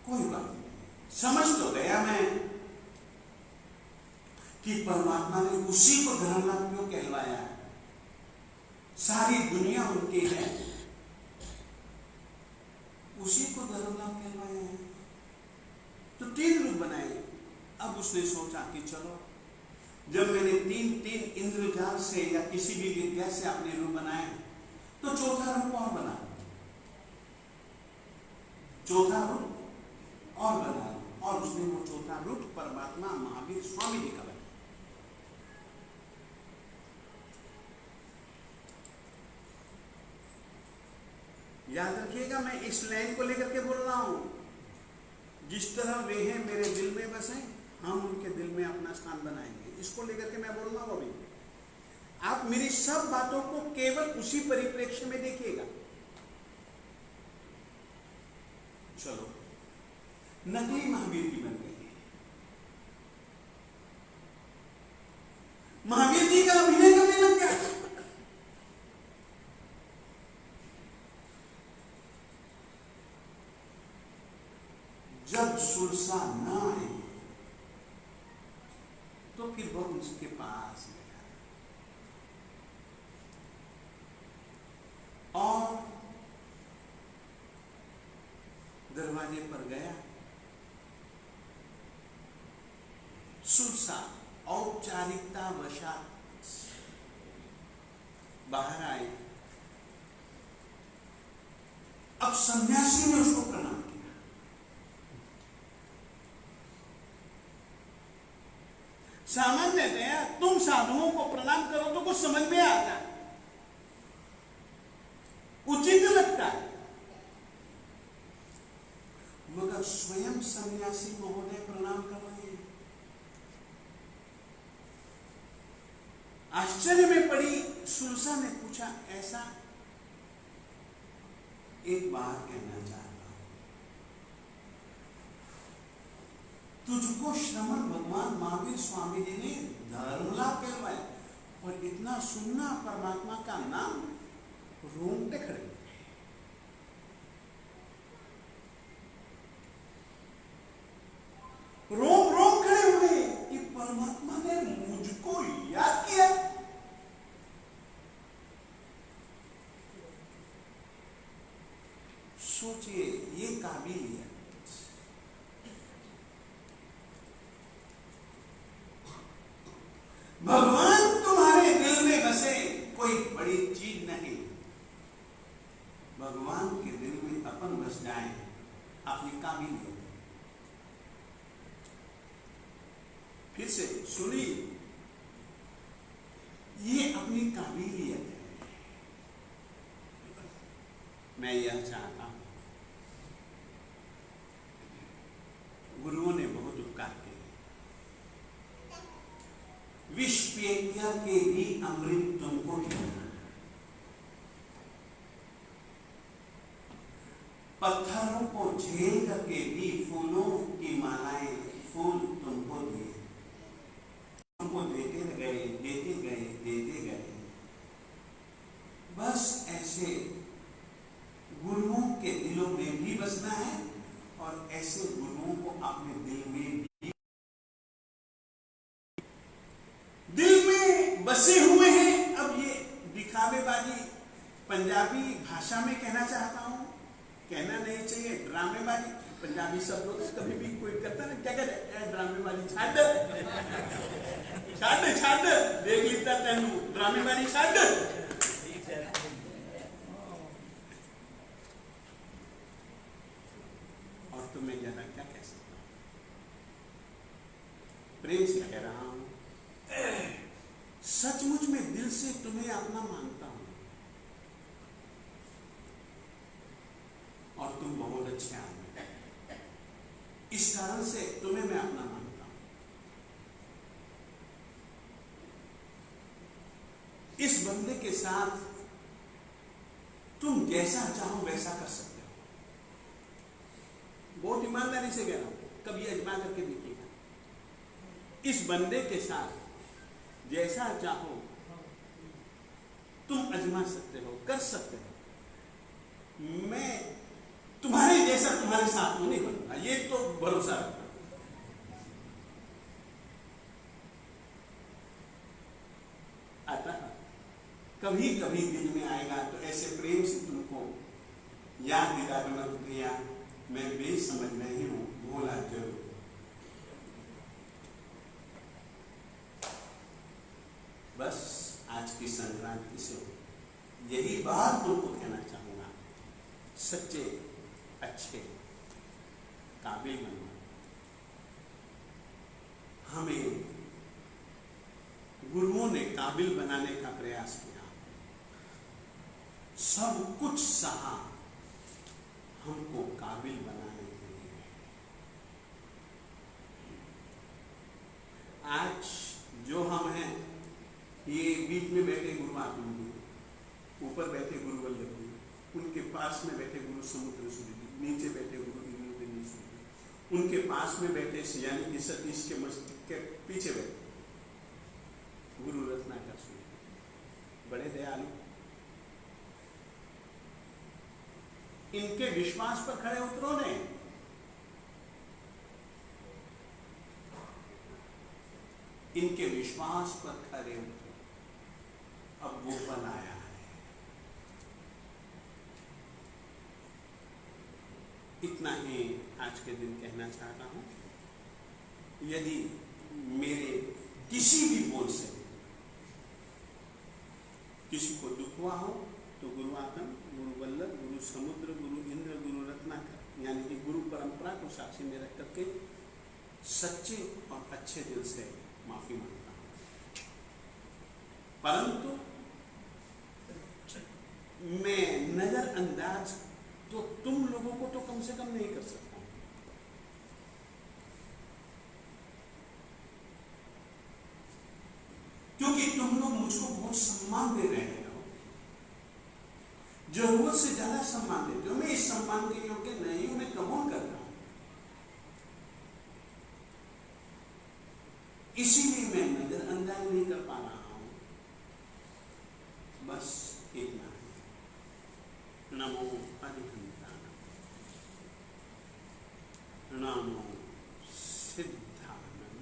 कोई बात नहीं, समझ तो गया मैं कि परमात्मा ने उसी को धर्म लाभ क्यों कहलवाया है। सारी दुनिया उनकी है, उसी को धर्म लाभ कहलवाया है। तो 3 रूप बनाए। अब उसने सोचा कि चलो, जब मैंने 3 इंद्रजाल से या किसी भी विद्या से अपने रूप बनाए, तो चौथा रूप और बना, चौथा रूप और बना। और उसने वो चौथा रूप परमात्मा महावीर स्वामी जी का बनाया। याद रखिएगा, मैं इस लाइन को लेकर के बोल रहा हूं जिस तरह वे हैं मेरे दिल में बसे, हम उनके दिल में अपना स्थान बनाएंगे। इसको लेकर के मैं बोल रहा हूं। अभी आप मेरी सब बातों को केवल उसी परिप्रेक्ष्य में देखिएगा। चलो, नकली महावीर जी बन गए। महावीर जी का अभिनय करने लग गया। जब सुरसा न आई तो फिर वो उसके पास गया और दरवाजे पर गया। सुरसा औपचारिकता वशात बाहर आए। अब सन्यासी ने उसको प्रणाम किया। सामान्यतया तुम साधुओं को प्रणाम करो तो कुछ समझ में आता है, उचित लगता है, मगर स्वयं सन्यासी महोदय प्रणाम कर रहे हैं। आश्चर्य में पड़ी सुरसा ने पूछा, ऐसा? एक बात कहना चाहता हूं, तुझको श्रमण भगवान महावीर स्वामी जी ने धर्मलाभ करवाया और इतना सुनना परमात्मा का नाम, रोंगटे खड़े। रोम रोम खड़े हुए कि परमात्मा ने मुझको याद किया। सोचिए, ये काबिलियत भगवान तुम्हारे दिल में बसे कोई बड़ी चीज नहीं। भगवान के दिल में अपन बस जाए, अपनी काबिलियत। फिर से सुनिए, ये अपनी काबिलियत है। मैं यह चाहता हूं, गुरुओं ने बहुत उपकार किए। विष पिया के भी अमृत तुमको दिया, पत्थरों को झेल करके भी फूलों की मालाएं, फूल तुमको दिए। तुमको देते गए, देते गए, देते गए। बस ऐसे गुरुओं के दिलों में भी बसना है और ऐसे गुरुओं को अपने दिल में भी, दिल में बसे हुए हैं। अब ये दिखावेबाजी पंजाबी भाषा में कहना चाहता हूं, कहना नहीं चाहिए, ड्रामेबाजी। पंजाबी सब लोग कभी भी कोई करता ना, क्या कहते हैं, ड्रामेबाजी छाड़ छाड़ छाड़, देख लेता तेनू ड्रामेबाजी छाड़। और तुम्हें ज्यादा क्या कह सकता हूं, प्रेम से कह रहा हूं, सचमुच में दिल से तुम्हें अपना मानता हूं और तुम बहुत अच्छे आदमी। इस कारण से तुम्हें मैं अपना मानता हूं। इस बंदे के साथ तुम जैसा चाहो वैसा कर सकते हो। बहुत ईमानदारी से कह रहा हूं, कभी अजमा करके देखिएगा। इस बंदे के साथ जैसा चाहो तुम अजमा सकते हो, कर सकते हो। मैं तुम्हारे जैसा तुम्हारे साथ में नहीं बनूंगा, ये तो भरोसा रखना। अतः कभी कभी दिल में आएगा तो ऐसे प्रेम से तुमको याद दिला दूंगा कि भैया मैं बेसमझ नहीं हूं, भोला जरूर। बस आज की संक्रांति से यही बात तुमको कहना चाहूंगा, सच्चे अच्छे काबिल बनो। हमें गुरुओं ने काबिल बनाने का प्रयास किया, सब कुछ सहा हमको काबिल बनाने के लिए। आज जो हम हैं, ये बीच में बैठे गुरु आत्मा जी, ऊपर बैठे गुरु वल्लभ जी, उनके पास में बैठे गुरु समुद्र सूर्य जी, नीचे बैठे गुरु उनके पास में बैठे यानी कि सतीश के मस्तिष्क के पीछे बैठे गुरु रत्नाकर सूर्य, बड़े दयालु। इनके विश्वास पर खड़े उतरो ने, इनके विश्वास पर खड़े उतरो। अब वो पल आया है। इतना ही आज के दिन कहना चाहता हूं। यदि मेरे किसी भी बोल से किसी को दुख हुआ हो तो गुरु आत्म, गुरु वल्लभ, गुरु समुद्र, गुरु इंद्र, गुरु रत्नाकर यानी कि गुरु परंपरा को साक्षी में रख करके सच्चे और अच्छे दिल से माफी मांगता हूं। परंतु मैं नजरअंदाज तो तुम लोगों को तो कम से कम नहीं कर सकता, क्योंकि तुम लोग मुझको बहुत सम्मान दे रहे हो, जरूरत से ज्यादा सम्मान देते हो। मैं इस सम्मान के योग्य नहीं हूं, मैं कबूल कर रहा हूं। इसीलिए मैं नजरअंदाज नहीं कर पा रहा हूं। बस इतना। नमो अरिहंतान, नमो सिद्धानम,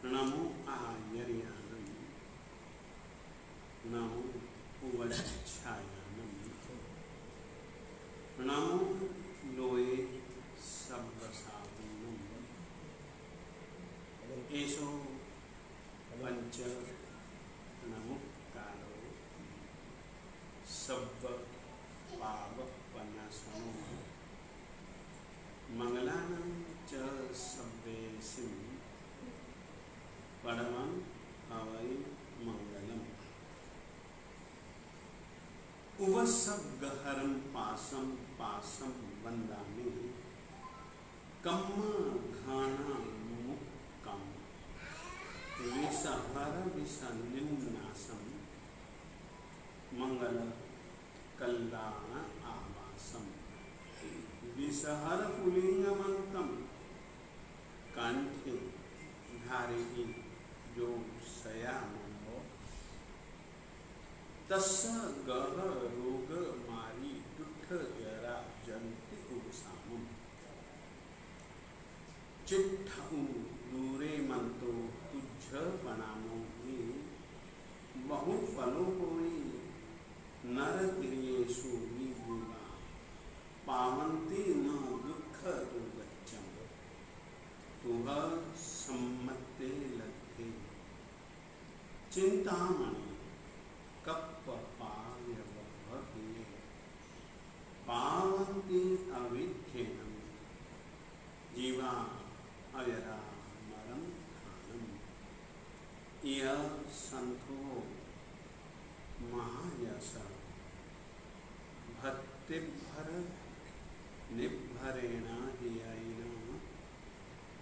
नमो आयर्यानम, नमो उवच्छायानम, नमो लोए सब्बसागुणम, एषो पंच नमुक्कारो सब्ब पावपनाशनो मंगलानं च सब्बेसिं परमं हवै मंगलम्। उवसग्गहरं पासं पासं वन्दामि कम्म घानमुक्कं विषहर विषनिन्नासं मंगल कल्याण आवासम विषहर पुलिंगमंतम कंठे धारिणी जो सयामो तस्य गह रोग मारी दुख जरा जंति उपसामम चिट्ठउ दूरे मंतो तुझ प्रणामो बहु फलो होई नर गिरियेषु विभुवा पावन्ति न दुख दुर्गच्छं तुह सम्मते लब्धे चिंतामणि कप्पपायवभगे पावन्ति अविद्येनं जीवा अयरा मरं खानम यह संतो महायश भक्तिभर निभरेण हियैन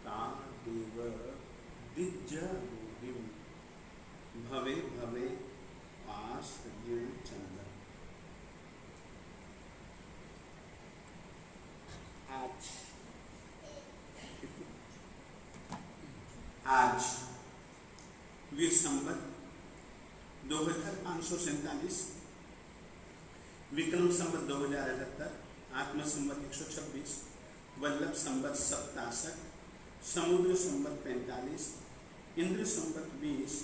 तादेव दिज्जरूहिं भवे भवे पास चंद्र। आज वीर संवत 2547, विक्रम संवत 2078, आत्म संवत 126, वल्लभ संवत 67, समुद्र संवत 45, इंद्र संवत 20,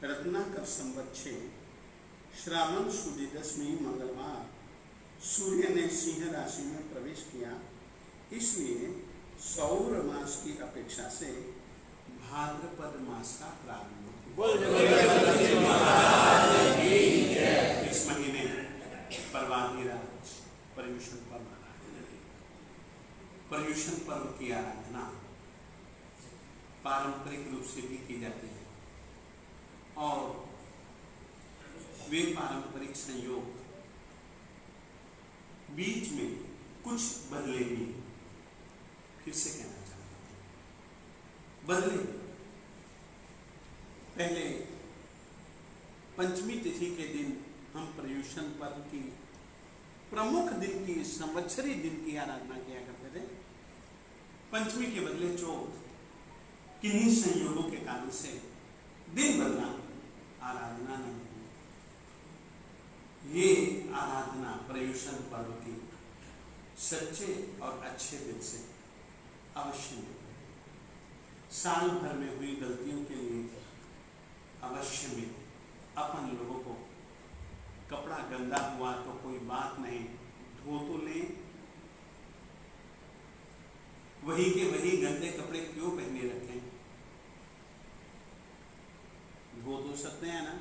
रत्नाकर संवत 6, श्रावण शुद्ध दशमी मंगलवार सूर्य ने सिंह राशि में प्रवेश किया, इसलिए सौर मास की अपेक्षा से भाद्रपद मास का प्रारंभ। इस महीने पर्वाधिराज पर्युषण पर्व, पर्युषण पर्व की आराधना पारंपरिक रूप से भी की जाती है और वे पारंपरिक संयोग बीच में कुछ बदले भी, फिर से कहना चाहता हूं, बदले पहले पंचमी तिथि के दिन हम पर्युषण पर्व की प्रमुख दिन की, संवत्सरी दिन की आराधना किया करते थे। पंचमी के बदले चौथ, किन्हीं संयोगों के कारण से दिन बदला, आराधना नहीं हुई। ये आराधना पर्युषण पर्व की सच्चे और अच्छे दिल से अवश्य मिले। साल भर में हुई गलतियों के लिए अवश्य मिले। अपन लोगों को कपड़ा गंदा हुआ तो कोई बात नहीं, धो तो लें, वही के वही गंदे कपड़े क्यों पहने रखें, धो तो सकते हैं ना।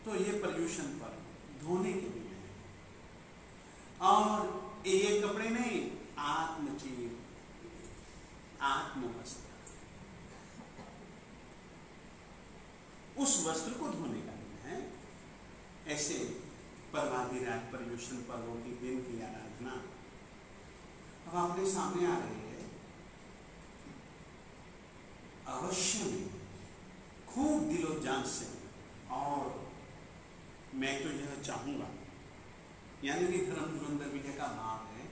तो ये पर्युषण पर्व धोने के लिए है। और ये कपड़े नहीं, आत्मचीर, आत्मवस्त्र, उस वस्त्र को धोने का दिन है। ऐसे पर्वाधिराज पर्युषण पर्वों की दिन की आराधना अब आपके सामने आ रही है। अवश्य में खूब दिलो जान से, और मैं तो यह चाहूंगा, यानी कि धर्म धुरंधर विजय का भाव है।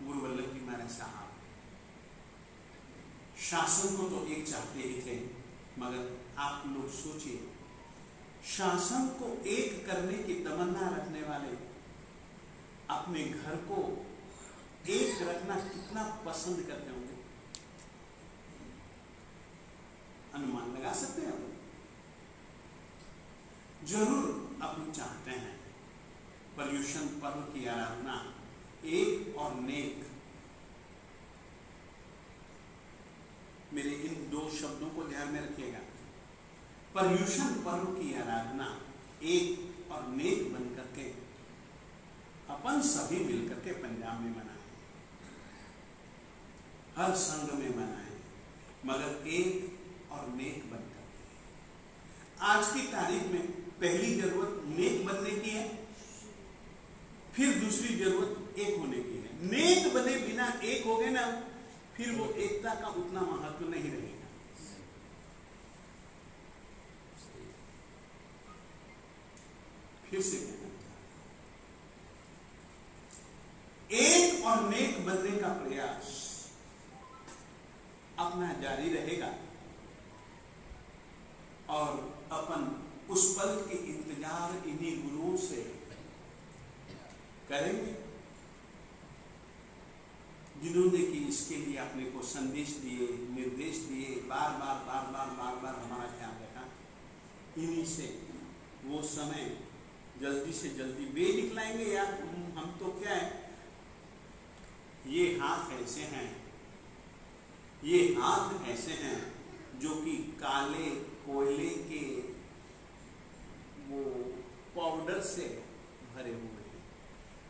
गुरु वल्लभ जी महाराज साहब शासन को तो एक चाहते ही थे, मगर आप लोग सोचिए, शासन को एक करने की तमन्ना रखने वाले अपने घर को एक रखना कितना पसंद करते होंगे, अनुमान लगा सकते हैं। जरूर अपन चाहते हैं पर्युषण पर्व की आराधना एक और नेक, मेरे इन दो शब्दों को ध्यान में रखिएगा। पर्युषण पर्व की आराधना एक और नेक बनकर के अपन सभी मिलकर के पंजाब में मनाएं, हर संघ में मनाएं, मगर एक और नेक बनकर के। आज की तारीख में पहली जरूरत नेक बनने की है, फिर दूसरी जरूरत एक होने की है। नेक बने बिना एक हो गए ना, फिर वो एकता का उतना महत्व नहीं रहेगा। फिर से कहना, एक और नेक बनने का प्रयास अपना जारी रहेगा, और अपन उस पल के इंतजार इन्हीं गुरुओं से करेंगे जिन्होंने कि इसके लिए अपने को संदेश दिए, निर्देश दिए, बार बार हमारा ख्याल रखा। इन्हीं से वो समय जल्दी से जल्दी वे निकलाएंगे। यार हम तो क्या है, ये हाथ ऐसे हैं, ये हाथ ऐसे हैं जो कि काले कोयले के वो पाउडर से भरे हुए हैं।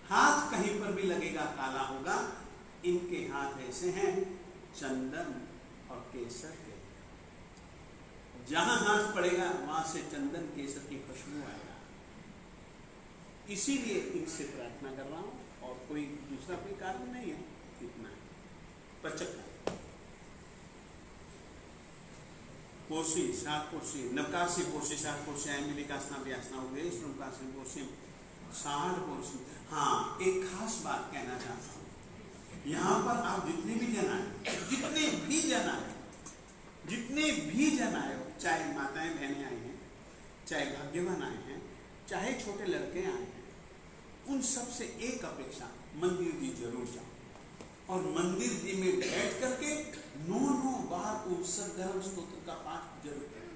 हाथ कहीं पर भी लगेगा काला होगा। इनके हाथ ऐसे हैं चंदन और केसर के, जहां हाथ पड़ेगा वहां से चंदन केसर की खुशबू आएगा। इसीलिए इनसे प्रार्थना कर रहा हूं, और कोई दूसरा कोई कारण नहीं है, इतना है। 75 कोशी 7 कोशी, नवकाशी कोशी 7 कोशी, अमेरिकासना व्यासना उदेश नवकाशी कोशी 60 कोशी। हाँ, एक खास बात कहना चाहता हूं, यहां पर आप जितने भी जन आए, जितने भी जन आए, चाहे माताएं बहनें आई हैं, चाहे भाग्यवान आए हैं, चाहे छोटे लड़के आए हैं, उन सब से एक अपेक्षा, मंदिर जी जरूर जाओ, और मंदिर जी में बैठ करके 9 बार उत्सर्ग स्तोत्र का पाठ जरूर करें,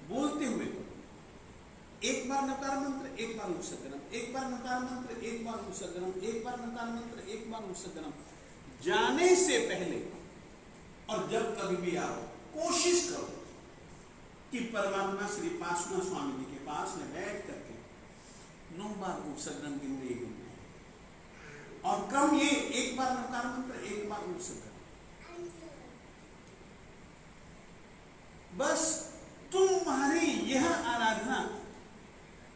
बोलते हुए। एक बार नकार मंत्र, एक बार उत्सर्गनम, एक बार नकार मंत्र, एक बार उत्सर्गनम, एक बार नकार मंत्र, एक बार उत्सर्गनम। जाने से पहले और जब कभी भी आओ, कोशिश करो कि परमात्मा श्री पार्श्वनाथ स्वामी जी के पास में बैठ करके 9 बार उपसर्गन गिनने गिनने, और कम ये एक बार नकार मंत्र, एक बार उपसर्गन। बस तुम्हारी यह आराधना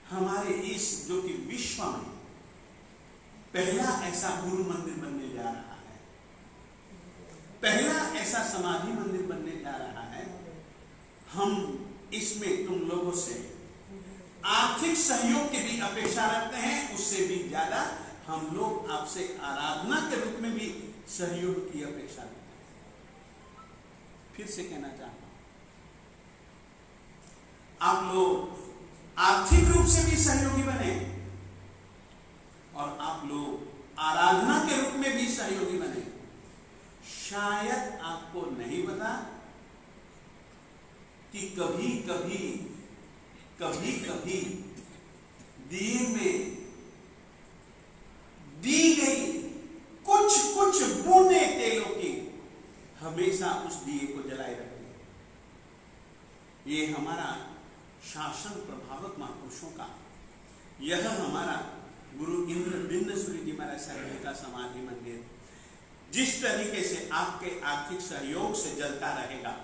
हमारे इस जो कि विश्व में पहला ऐसा गुरु मंदिर बनने जा रहा है, पहला ऐसा समाधि मंदिर बनने जा रहा है, हम इसमें तुम लोगों से आर्थिक सहयोग की भी अपेक्षा रखते हैं, उससे भी ज्यादा हम लोग आपसे आराधना के रूप में भी सहयोग की अपेक्षा रखते हैं। फिर से कहना चाहता हूं, आप लोग आर्थिक रूप से भी सहयोगी बने और आप लोग आराधना के रूप में भी सहयोगी बने। शायद आपको नहीं पता कि कभी कभी दिए में दी गई कुछ बूंदे तेलों की हमेशा उस दिए को जलाए रखती है। ये हमारा शासन प्रभावक महापुरुषों का, यह हमारा गुरु इंद्र बिंदुसूरी जी महाराज साहब का समाधि मंदिर जिस तरीके से आपके आर्थिक सहयोग से जलता रहेगा,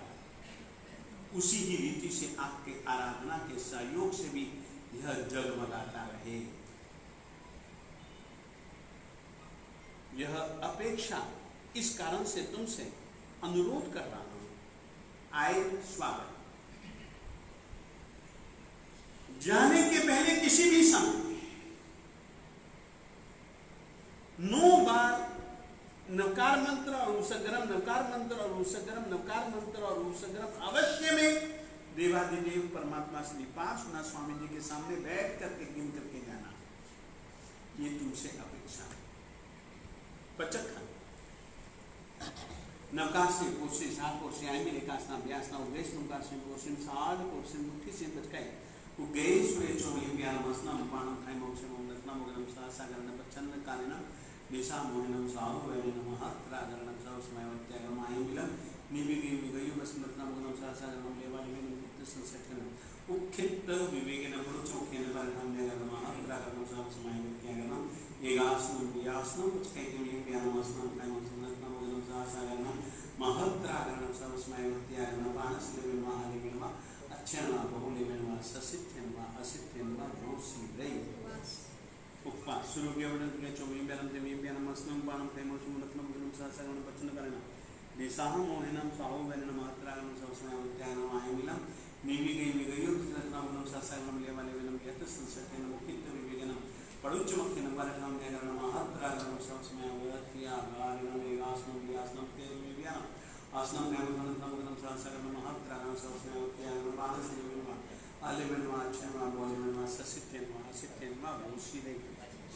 उसी ही रीति से आपके आराधना के सहयोग से भी यह जगमगाता रहे। यह अपेक्षा इस कारण से तुमसे अनुरोध कर रहा हूं। आए स्वागत। जाने के पहले किसी भी समय 9 बार नवकार मंत्र और उसगरम, नवकार मंत्र और उसगरम, नवकार मंत्र और उसगरम अवश्य में देवादिदेव परमात्मा श्री पार्श्वनाथ स्वामी जी के सामने बैठ करके गिन करके जाना, ये तुमसे अपेक्षा है। पचक नवकार से कोशिश सात कोशिश आई मेरे कासना व्यासना उगेश नवकार से कोशिश साल कोशिश मुट्ठी से बचकाई उगेश वे चोली प्यार मसना पाणम खाई मोक्ष मोगरत्ना मोगरम सागर न बच्चन कालेना निशा मोहनम साहु वैनम महात्रागरणम साहु स्मयवत्यागम आयमिलम निविगे विगयो बसमरत्ना मोगरम सागरम लेवाली में नित्य संसठन उखित विवेकेन पुरुषोखेन परम देगम महात्रागरणम साहु स्मयवत्यागम एगासनम व्यासनम उचकैते में प्यानमसनम कायमसनम मोगरम सागरम महात्रागरणम साहु स्मयवत्यागम पानसले में महादेवम अच्छेनवा बहुलेवेनवा ससिद्धेनवा असिद्धेनवा भोसी उपवास शुरू किया बने के चौमी बेरम देवी बेरम मस्नम पानम प्रेमसुम रत्नम गुरुम सासगण बचन करना दिशाहम मोहनम साहु बेरम मात्रागम सवसमय त्यागम आयमिलम नीवी गयो रत्नम गुरुम सासगण लेवाले वेलम यत संसतेन मुक्तित विवेकनम पडुच्च मक्खिन वरकम देगरण मात्रागम सवसमय वत्या गारिणम एगासनम व्यासनम ते विव्याम आसनम ज्ञानम रत्नम सासगण मात्रागम सवसमय त्यागम पानसले वेलम आलेवेनवा अच्छेनवा बोलेवेनवा ससिद्धेनवा असिद्धेनवा भूषिदे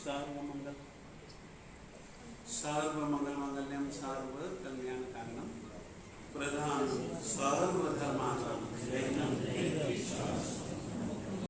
सर्वमंगल सर्वमंगल मंगल्यम सर्व कल्याण कारणम प्रधान सर्वधर्माणां जयम